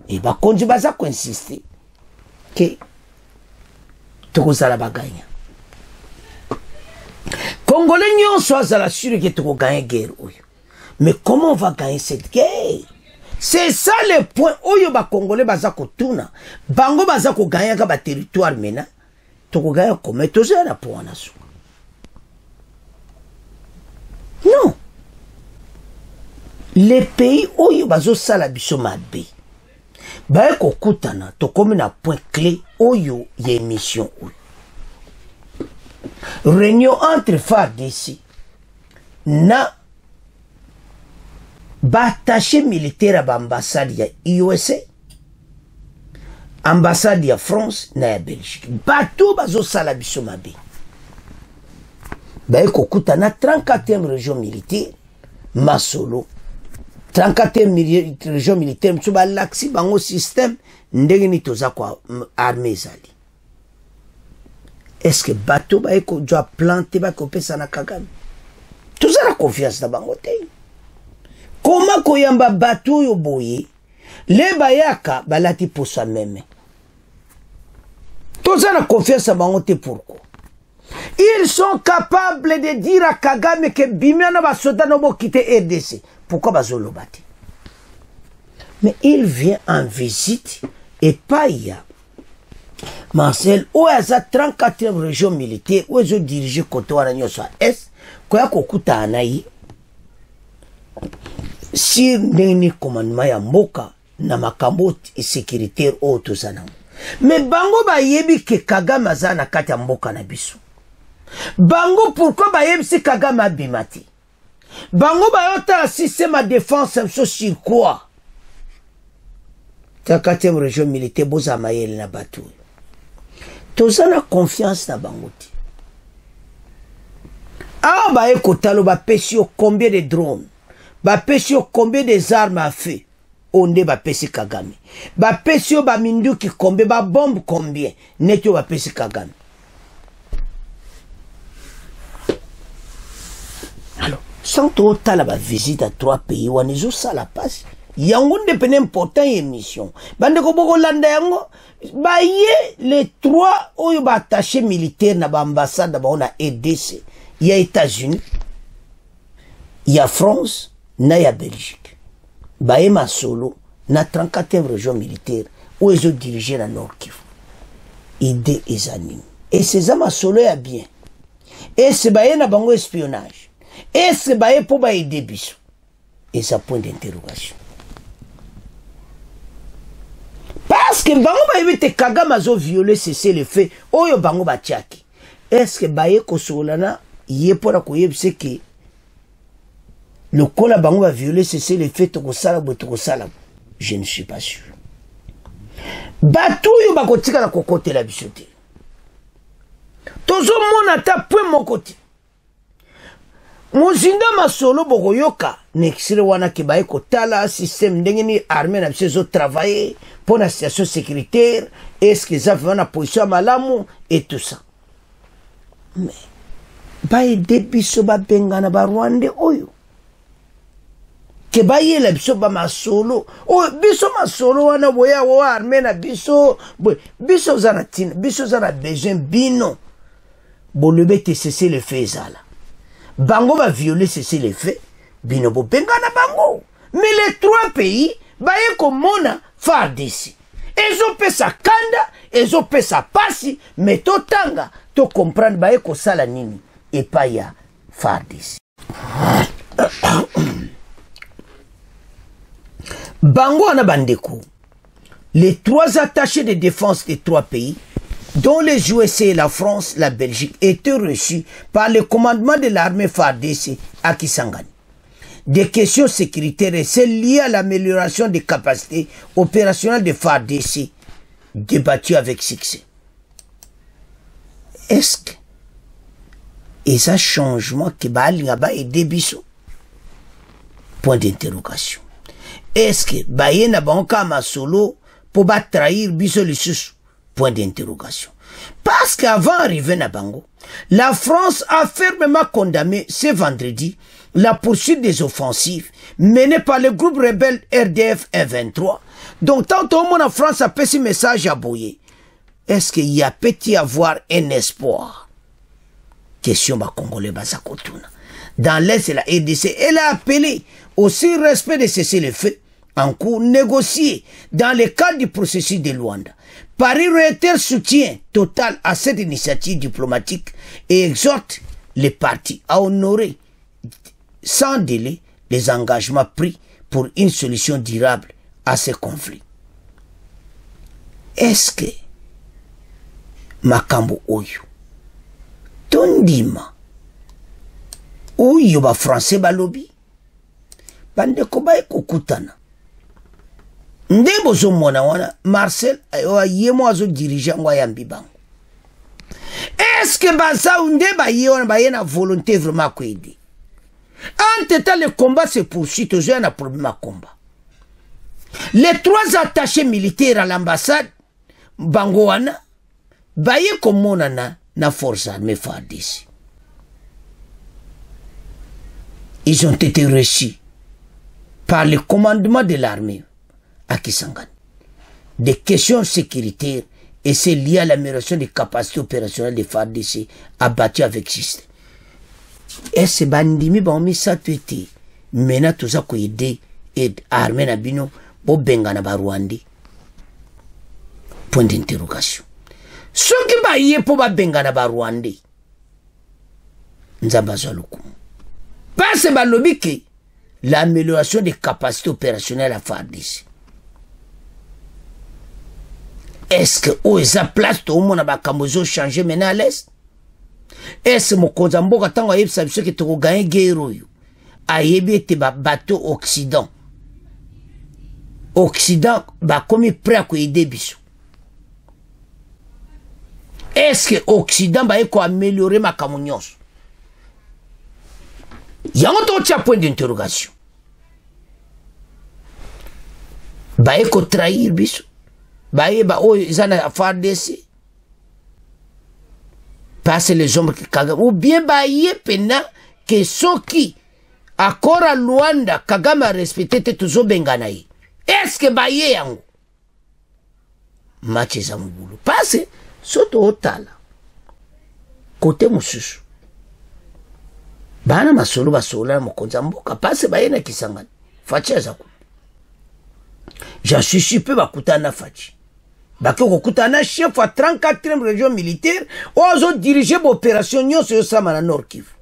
et ba konji baza ko insister que toko sala baganya Congolais nyonso azala sûr que toko gagner guerre oyo mais comment on va gagner cette guerre? C'est ça le point oyo ba Congolais baza ko tuna bango baza ko gagner ka ba territoire mena non. Les pays où il y a des biso mabe. Ba ko kutana to comme na point clé où il y a une mission. Réunion entre FARDC na bataché militaire à l'ambassade ya USA. Ambassade de France na Belgique. Bateau bazo sala biso mabe. Ba ko kutana 34e région militaire Masolo. 34e région militaire mso ba laksi bango système ndenge ni toza kwa armée zali. Est-ce que bateau ba ko doit planter ba ko pesa na Kagame? Toza la confiance na bango te. Comment ko yamba bateau yo boye? Les bayaka balati pour soi même. Tous ont confiance à Bangote pourquoi? Ils sont capables de dire à Kagame que Bimiana va soda no quitter RDC. Pourquoi bazolo bati? Mais il vient en visite et pas ya. Marcel, où est la 34e région militaire, où est-ce dirigé côté Wananyo soit Est, quoi kokuta anaï? Si n'est commandement ya Moka, na makambo sécuritaire oyo toza nango. Mais bango bayebi ke Kagame aza na kati ya mboka na biso. Bango pourquoi bayebi si Kagame abima te? Bango bayota système de défense sur quoi? Ta 4e région militaire boza mayele na batu. Toza na confiance na bango te. Ah baye kotalo ba pesi yo combien de drones? Ba pesi yo combien des armes à feu? Onde ba pesi Kagame. Ba pesi yo ba minduki combien, ba bombe combien? Netyo ba pesi Kagame. Alors, sans total la visite à 3 pays, on est juste ça la passe. Yango ndepene important émission. Bande ko boko landa yango, ba ye les 3 oyo ba attaché militaire na ba ambassade ba on a EDC. Il y a États-Unis, il y a France, na ya Belgique. Baema solo na 34e région militaire où ils ont dirigé la Nord Kivu. Idée et anime. Et ces hommes solo ya bien. Et c'est baye na bango espionnage. Et c'est baye pour baye débiso. Et ça point d'interrogation. Parce que bango baye te Kagame azo violer cesser le fait. Oyo bango ba tiaki. Est-ce que baye ko solana yé pour la koyebse que le kola bango va violer cesser le fait toko salabo. Je ne suis pas sûr. Batu yo bakotika la kokote la bisote. Tozo mona ta point mon côté. Mozinda masolo bokoyoka nexire wana ke baye kotala système ndenge ni armée na biso travailler pour la situation sécuritaire, est-ce que ça va na position malamu et tout ça. Mais baye debiso ba bengana ba Rwanda oyo. Ke baye la biso ba masolo o biso masolo wana boya wa armée na biso biso zana tin biso zana besoin bino bolebe te cesser le fait zala bango va violer cesser le fait bino bo bengana bango. Mais les 3 pays baye komona FARDC ezo pesa kanda ezo pesa pasi mais totanga to comprendre baye ko sala nini et pas ya FARDC. Bango ana bandeko, les 3 attachés de défense des 3 pays, dont les USA, la France, la Belgique, étaient reçus par le commandement de l'armée FARDC à Kisangani. Des questions sécuritaires et celles liées à l'amélioration des capacités opérationnelles de FARDC débattues avec succès. Est-ce que et ça changement qui va aller débiso? Point d'interrogation. Est-ce que baye na banka masolo pour ba trahir biso le sous? Point d'interrogation. Parce qu'avant d'arriver na bango, la France a fermement condamné ce vendredi la poursuite des offensives menées par le groupe rebelle RDF 23. Donc tant au monde en France a fait ce message à Boye. Est-ce qu'il y a peut-y avoir un espoir? Question ba Congolais Bazakotuna. Dans l'Est, la RDC, elle a appelé aussi respect de cesser le feu en cours négocié dans le cadre du processus de Luanda. Paris réitère soutien total à cette initiative diplomatique et exhorte les partis à honorer sans délai les engagements pris pour une solution durable à ces conflits. Est-ce que Makambo Oyo Tondima Oyo ba français balobi bande ko bay kokutana ndebo zo mona wana Marcel ayo yemo azo dirigeant ngwa yambi bango. Est-ce que baza unde ba yona ba yena volonté vraiment ko aider? En tout temps le combat se poursuit, toujours un problème à combat. Les 3 attachés militaires à l'ambassade bango wana baye komonana na force armée FARDC. Ils ont été reçus par le commandement de l'armée à Kisangani. Des questions sécuritaires et c'est lié à l'amélioration des capacités opérationnelles des FARDC abattues avec système. Et c'est bandimi banmi ça tué. Maintenant tout ça ko aider et armée na bino bo bengana ba Rwandi. Point d'interrogation. Ce qui ba yé po ba bengana ba Rwandi. Nzamba zaluku. Parce que l'amélioration des capacités opérationnelles à FARDC. est-ce que o eza place to mona bakambo zo changer maintenant à l'est? Est-ce mokonzi mboka tango ayebisa biso ke toko gagner guerre oyo ayebi ete bateau Occident bakomi prêt à koyede biso? Est-ce que Occident baye ko améliorer makambo nyonso? Yango totia point d'interrogation. Baye ko trahir biso? Baye ba oyo izana FARDC? Passe les hommes qui Kagame, ou bien baye pena que soki accord à Luanda Kagame a respecté te tuzo benganaï. Est-ce que baye yango? Match za mubulu. Passe soto otala. Côté mususu. Bana masolo basola mokonza mboka passe baye na kisangani. Fachi azaku. J'en suis super bakutana fachi. Bakoko kutana chef à 34e région militaire, ozo diriger l'opération nyonso yo sama na Nord Kivu.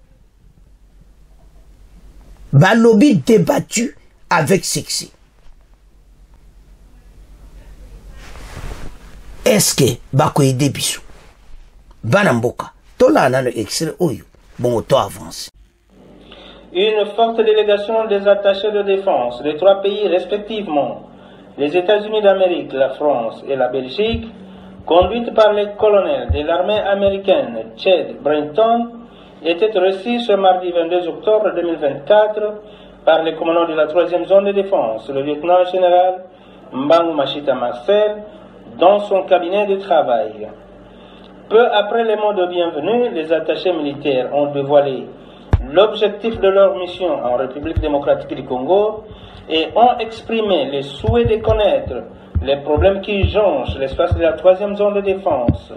Ba lobby débattu avec succès. Est-ce que bako ide biso? Bana mboka, tola na le extrait oyo, bon to avance. Une forte délégation des attachés de défense des trois pays respectivement, les États-Unis d'Amérique, la France et la Belgique, conduite par les colonels de l'armée américaine Chad Brenton, était reçue ce mardi 22 octobre 2024 par le commandant de la 3e zone de défense, le lieutenant-général Mbangu Machita Marcel, dans son cabinet de travail. Peu après les mots de bienvenue, les attachés militaires ont dévoilé l'objectif de leur mission en République démocratique du Congo et ont exprimé le souhait de connaître les problèmes qui jonchent l'espace de la 3e zone de défense.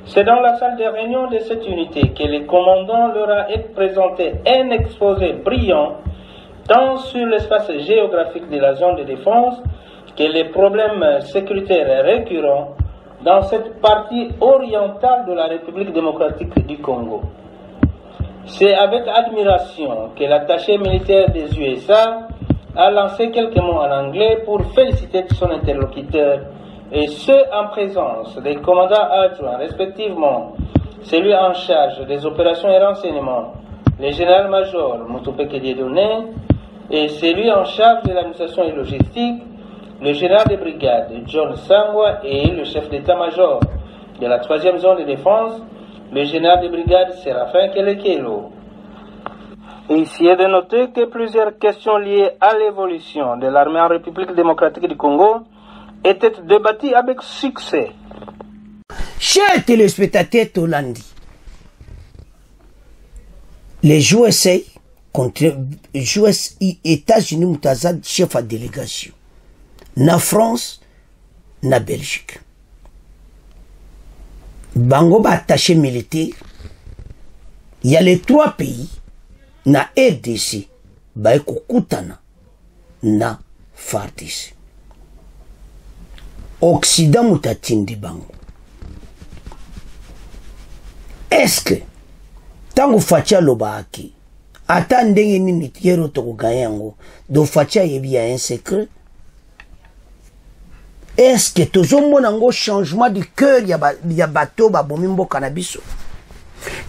C'est dans la salle de réunion de cette unité que le commandant leur a présenté un exposé brillant tant sur l'espace géographique de la zone de défense que les problèmes sécuritaires récurrents dans cette partie orientale de la République démocratique du Congo. C'est avec admiration que l'attaché militaire des USA a lancé quelques mots en anglais pour féliciter son interlocuteur, et ce en présence des commandants adjoints respectivement, celui en charge des opérations et renseignements, le général-major Mutupeke Dieudonné, et celui en charge de l'administration et logistique, le général de brigade John Sangwa, et le chef d'état-major de la 3e zone de défense, le général de brigade Séraphin Kelekelo. Ici est de noter que plusieurs questions liées à l'évolution de l'armée en République démocratique du Congo étaient débattues avec succès. Chers téléspectateurs Tolandi, les USA contre États-Unis Moutazad, chef à délégation, na France, na Belgique. Bango ba attaché militaire, il y a les trois pays, na RDC, ba kutana na FARDC. Occident mutatindi bango. Est-ce que, tango facha loba aki, ata ndenge nini tiero toko gayango, do facha yebi a un secret? Est-ce que tozo monango changement du cœur ya bateau ba bomimbo kanabiso?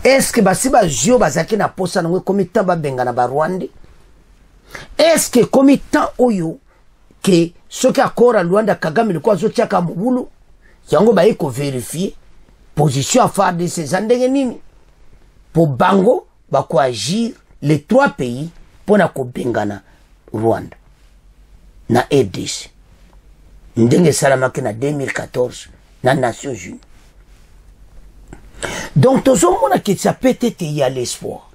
Est-ce que basi ba jio bazaki na posa nango komi tan ba benga na ba Rwanda? Est-ce que komi tan oyo que ce qui accord à Luanda Kagame le quoi zo tiaka mubulu yango ba iko vérifier position à faire de ces andenge nini pour bango ba ko agir les trois pays pour na ko bengana Rwanda na RDC ndenge salamaki na 2014 na Nations Unies. Donc tout le monde qui ça peut-être il y a l'espoir.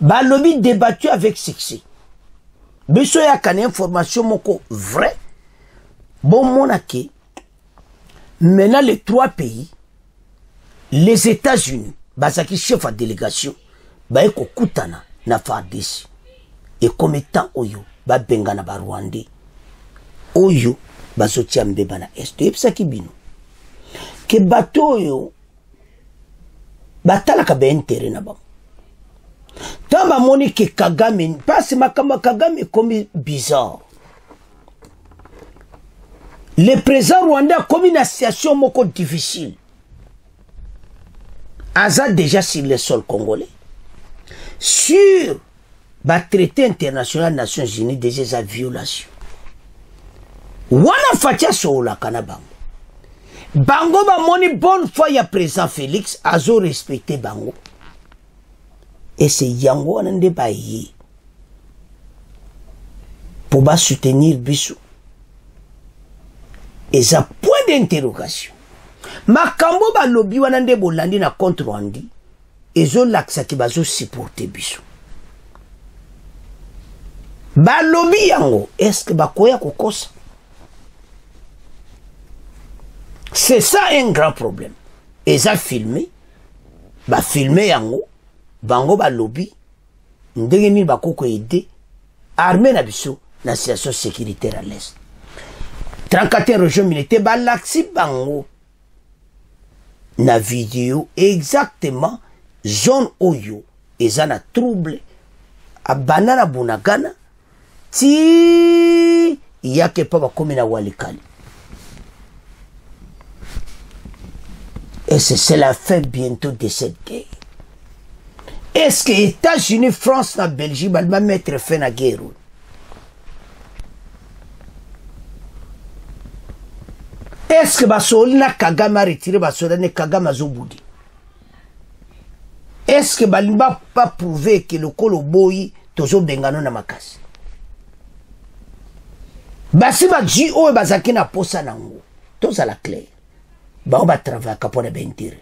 Ba lobby débattu avec succès. Biso ya kan information moko vrai. Bon monaki maintenant les trois pays, les États-Unis, basaki chef à délégation, ba eko kutana na FARDC. Et comme étant oyo ba bengana ba Rwanda. Oyo bazotia mbeba na est yebisaki bino ke bato oyo batalaka ba intérêt na bango tamba moni ke Kagame pasi makamba Kagame komi bizarre Le président rwandais a comme une association moko difficile. Aza déjà sur le sol congolais. Sur le traité international des Nations Unies des violations. Wana fatia soula kana bango. Bango ba moni bonne fois ya président Félix azo respecté bango. Et c'est yango nande ba yi. Pour ba soutenir Bissou. Et ça point d'interrogation. Makambo ba lobby wana nde bolandi na contre Rwandi. Ezo laksa ki bazo supporter Bissou. Ba lobby yango est-ce que ba koya kokosa? C'est ça un grand problème. Et ça filmé, ba filmé yango, bango ba lobby, ndenge ni ba koko aider armée na biso na situation sécuritaire à l'est. 34 régions militaires ba laxi bango na vidéo exactement zone oyo eza na trouble a banana bunagana ti yake pa ba komi na Walikale. Et c'est la fin bientôt de cette guerre. Est-ce que les États-Unis, France, la Belgique vont mettre fin à la guerre? Est-ce que Basolina Kagame a retiré Basolina Kagame a Zoboudi? Est-ce que Balimba pas prouvé que le Koloboyi tozo bengano na makasi? Basi ba ji o bazaki na posa nango. Toza la claire. Ba on va travailler pour les bentire.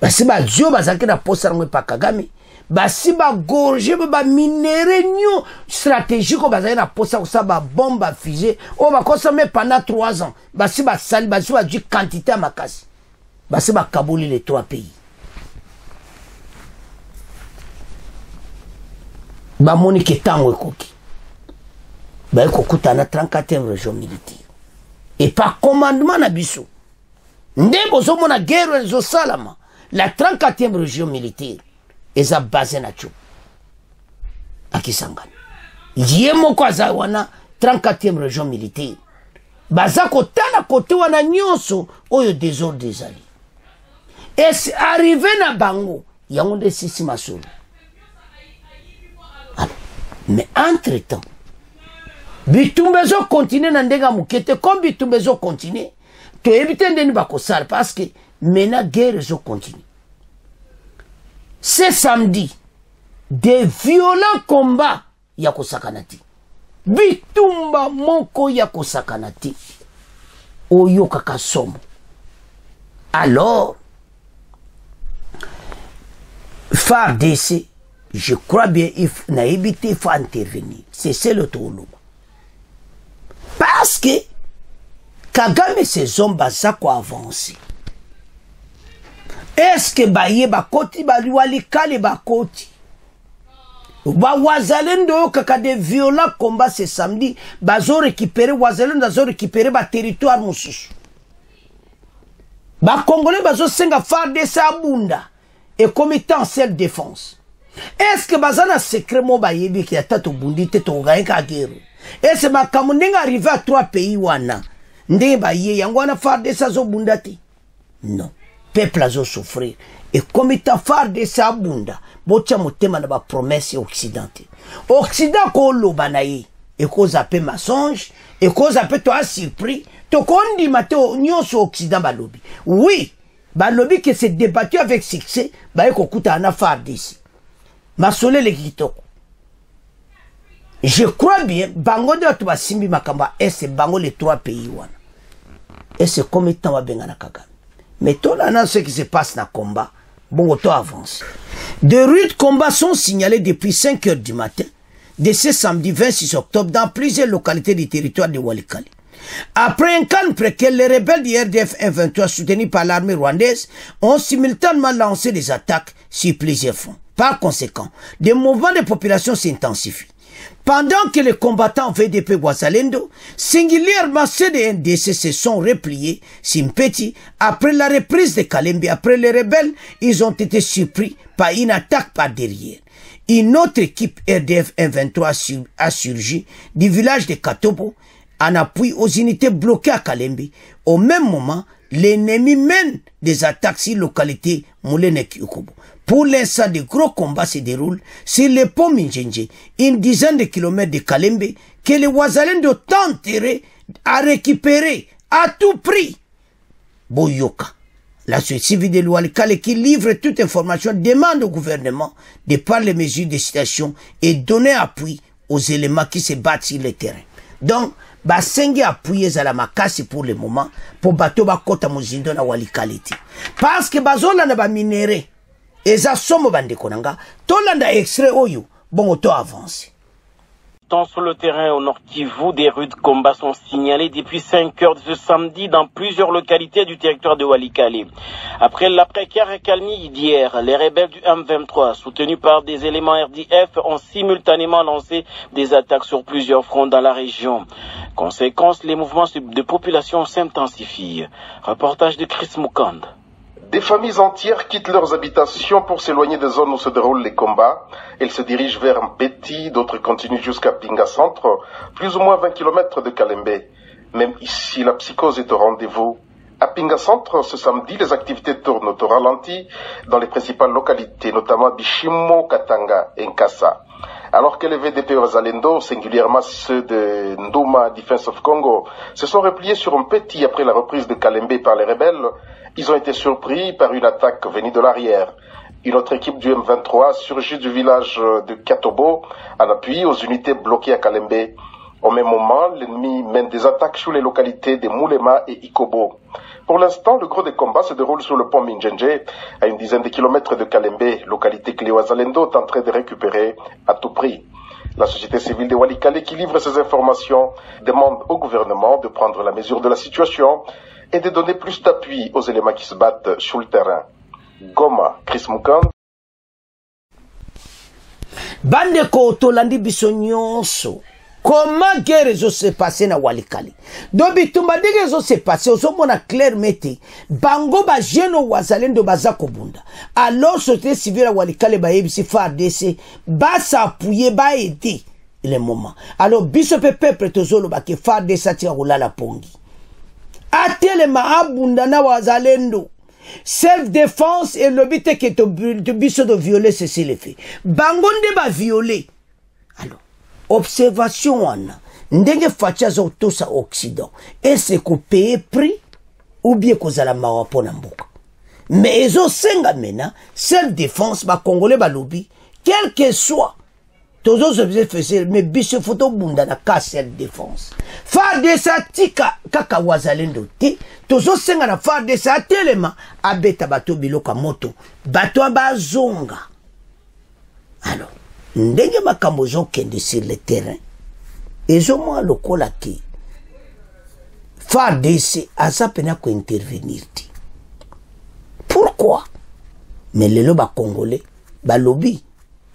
Basi ba dio bazaki na posa ngwe pa Kagame. Basi ba gorge ba minere nyo stratégique bazaki na posa ko sa ba bombe fusée. On va consommer pendant 3 ans. Basi ba sali basi ba du quantité à makasi. Basi ba kaboli les 3 pays. Ba monique tango ekoki. Ba ekokuta na 34e région militaire. Et par commandement na biso. Ndebo zomo na guerre zo salama la 34e région militaire eza basée na Tchou akisangana yemo kwa za wana 34e région militaire baza kotana kote wana nyonso oyo désordre des alliés et c'est arrivé na bango yango de sisi masolo. Mais entre temps bitumbezo continue na ndenga mukete comme bitumbezo continue to éviter de nous bakosal parce que maintenant guerre zo continue. Ce samedi des violents combats ya kosakanati. Bitumba moko ya kosakanati. Oyo kakasomo. Alors FARDC, je crois bien il faut intervenir. C'est le tournoi. Parce que Kagame ses hommes bazako avancé. Est-ce que baye bakoti Walikale bakoti? Ba Wazalendo kaka de violents combats ce samedi, bazo récupérer Wazalendo bazo récupérer ba territoire mususu. Ba Congolais bazo senga FARDC abunda et comité en self-défense. Est-ce que bazana secret mo bayebi ki atato bundi te to gaika guerre? Est-ce que makamunenga arrivé à 3 pays wana? Ndeba ye yangwana FARDC zo bundati. Non. Peuple a souffrir. Et comme étant FARDC abunda, bocha motema na ba promesse occidentale. Occident ko lobanaye et ko zappe mensonge et ko zappe toi surpris, to kondi mate nyonso occident balobi. Oui, balobi que c'est débattu avec succès, ba ekokuta na FARDC. Masole le kitoko. Je crois bien, bango de tu basimbi makamba et c'est bango les 3 pays wana. Et c'est comme étant wa bengana Kagame. Mais tout là, ce qui se passe dans le combat, bon, auto avance. De rudes combats sont signalés depuis 5 heures du matin, de ce samedi 26 octobre, dans plusieurs localités du territoire de Walikale. Après un calme précaire, les rebelles du RDF M23, soutenus par l'armée rwandaise, ont simultanément lancé des attaques sur plusieurs fronts. Par conséquent, des mouvements de population s'intensifient. Pendant que les combattants VDP Wazalendo, singulièrement ceux de NDC, se sont repliés, Simpeti, après la reprise de Kalembe, après les rebelles, ils ont été surpris par une attaque par derrière. Une autre équipe RDF M23 a surgi du village de Katobo en appui aux unités bloquées à Kalembe. Au même moment, l'ennemi mène des attaques sur localité Moulenek Yukobo. Pour l'instant, de gros combats se déroulent sur le pont Minjenje, une dizaine de kilomètres de Kalembe, que les Wazalendo tenteraient à récupérer à tout prix. Boyoka, la société civile de Walikale qui livre toute information demande au gouvernement de prendre les mesures de situation et donner appui aux éléments qui se battent sur le terrain. Donc, basengi appuyer za la makasi pour le moment pour bato bakota muzindo na Walikale. Parce que bazola na ba minéré eza somo bande konanga tolanda extrait oyo bon to avance. Sur le terrain au Nord Kivu, des rudes combats sont signalés depuis 5 heures de ce samedi dans plusieurs localités du territoire de Walikale. Après la précaire accalmie d'hier, les rebelles du M23, soutenus par des éléments RDF, ont simultanément lancé des attaques sur plusieurs fronts dans la région. Conséquence, les mouvements de population s'intensifient. Reportage de Chris Mukand. Des familles entières quittent leurs habitations pour s'éloigner des zones où se déroulent les combats. Elles se dirigent vers Mbeti, d'autres continuent jusqu'à Pinga Centre, plus ou moins 20 km de Kalembe. Même ici, la psychose est au rendez-vous. À Pinga Centre, ce samedi, les activités tournent au ralenti dans les principales localités, notamment Bishimo, Katanga et Nkassa. Alors que les VDP Wazalendo, singulièrement ceux de Ndoma Defense of Congo, se sont repliés sur Mbeti après la reprise de Kalembe par les rebelles, ils ont été surpris par une attaque venue de l'arrière. Une autre équipe du M23 surgit du village de Katobo en appui aux unités bloquées à Kalembe. Au même moment, l'ennemi mène des attaques sur les localités de Moulema et Ikobo. Pour l'instant, le gros des combats se déroule sur le pont Minjenje, à une dizaine de kilomètres de Kalembe, localité que les Wazalendo tentent de récupérer à tout prix. La société civile de Walikale qui livre ces informations demande au gouvernement de prendre la mesure de la situation et de donner plus d'appui aux éléments qui se battent sur le terrain. Goma, Chris Mukand. Bande ko tolandi biso nyonso. Comment guerre se passer na Walikale? Dobi tumba dege se passer oso mona clair mete. Bango ba jeno Wazalendo bazako bunda. Alors société civile Walikale ba yebisi FARDC ba s'appuyer ba aider le moment. Alors biso peuple tozolo ba ke FARDC tira la pongi. Atelema abunda na Wazalendo. Self-défense et le but que te biso de violer ceci le fait. Bangonde ba violer. Alors, observation wana. Ndenge facha zo tosa Occident. Est-ce qu'on paye prix ou bien qu'on a la mawapo na mboka. Mais ezo senga mena self-défense ba Congolais ba lobby quel que soit. Tozo se faisait mais biso photo bunda na ka self-défense. FARDC tika kaka Wazalendo te. Tozo senga na FARDC telema abeta bato biloka moto. Bato bazonga. Alors, ndenge makambo zo kende sur le terrain. Ezo mo lokola ki. FARDC asa pena ko intervenir ti. Pourquoi? Mais les loba congolais ba lobby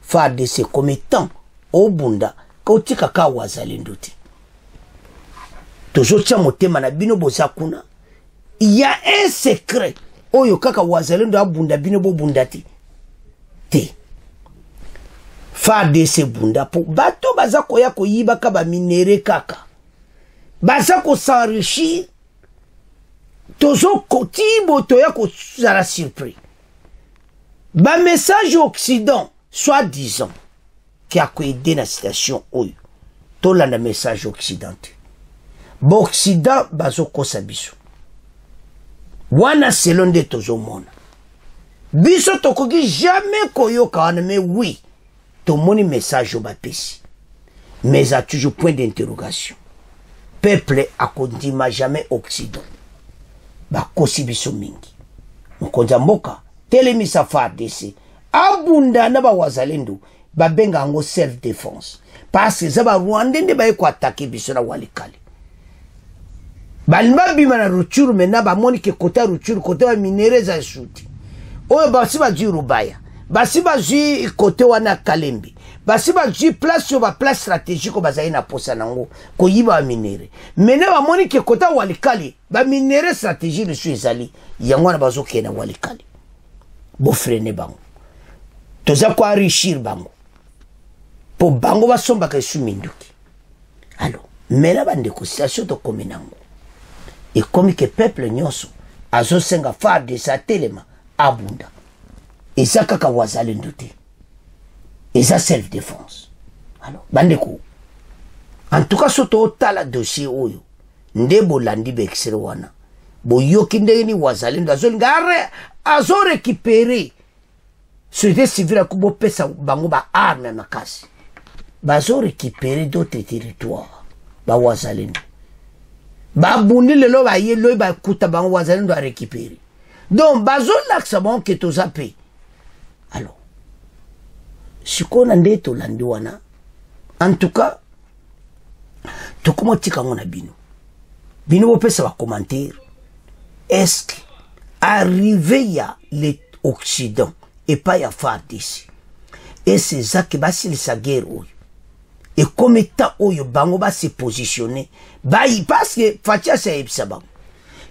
FARDC comme étant au bunda kautika ka Wazalendo ti. Tozo tia motema na bino bozakuna. Il y a un secret. Oyo kaka Wazalendo abunda bino bo bundati. Te. FARDC bunda po bato bazako ya ko yiba ka ba minere kaka. Bazako s'enrichir. Tozo kotibo to ya ko zara surpris. Ba message au Occident, soi-disant, qui a aidé la situation oyo. To la message occidental. Bo Occident bazoko sabiso. Wana selon de tozo mona. Biso tokoki jamais koyoka wana mais oui. To moni message au bapesi. Mais a toujours point d'interrogation. Peuple a kondima jamais Occident. Ba kosi biso mingi. Mkonza moka telemisa FARDC. Abunda na ba Wazalendo ba benga ngo self défense. Parce que zaba Rwanda nde ba eko attaquer biso na Walikale. Balma bima na Ruchuru mena ba moni ke kota Ruchuru kota wa minereza shuti. Oyo basi ba ji Rubaya. Basi ba ji kote wana Kalembe. Basi ba ji place yo ba place stratégique ba zaina posa nango ko yiba wa minere. Mena ba moni ke kota Walikale ba minere stratégie le su ezali yango na bazoke na Walikale. Bo frene bango. Toza ko enrichir bango. Po bango ba somba ka su minduki. Alors, mais na bandeko situation tokomi nango ekomi ke peuple nyonso azosenga FARDC atelema abunda eza kaka wazalendo te eza self défense. Alors bandeko en tout cas soto otala dossier oyo nde bolandi beexere wana boyoki ndenge ni wazalendo azolinga azo récupérer société civile akubo pesa bango ba arme makasi bazo récupérer d'autres territoires ba wazalendo babundi lelo ba yelo ba kuta bango wazalendo a récupérer donc bazo laksa bon que to zape. Alors sikona nde to landi wana en tout cas tokomotika ngona bino bo pesa ba commentaire est-ce que arrivé ya l'Occident et pas ya FARDC et c'est ça que basi sa guerre oyo et comme état oyo bango ba se positionner parce que Fatia c'est ebisaba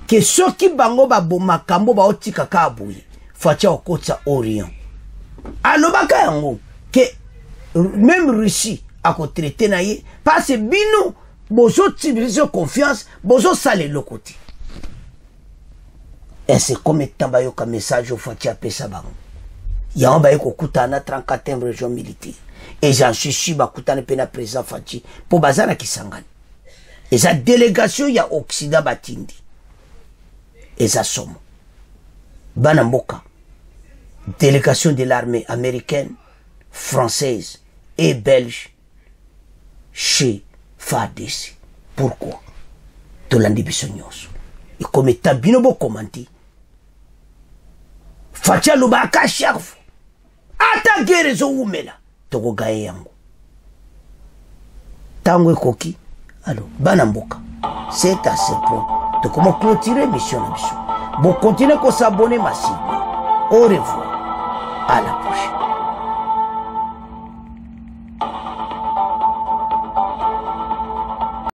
que ceux qui bango ba bomakambo ba otika ka buye Fatia okotsa Orient alobaka yango que même Russie a traité na ye parce que bino bozo civilisation confiance bozo sale le côté et c'est comme étant ba yoka message au Fatia pesa bango ya ba yeko kutana 34e région militaire et j'en suis sûr ba kutana pena président Fatia pour bazana kisangani et sa délégation ya Occident batindi et sa somme bana mboka délégation de l'armée américaine, française et belge chez FARDC. Pourquoi? Tolandi bisonyoso. Et comme état binobo commenté, Fatia lubaka chaque ata guerre zo umela toko gaye yango. Tango koki, alors bana mboka. C'est à ce point. De comment clôturer mission na biso. Bon continuez à s'abonner massivement. Au revoir. À la prochaine.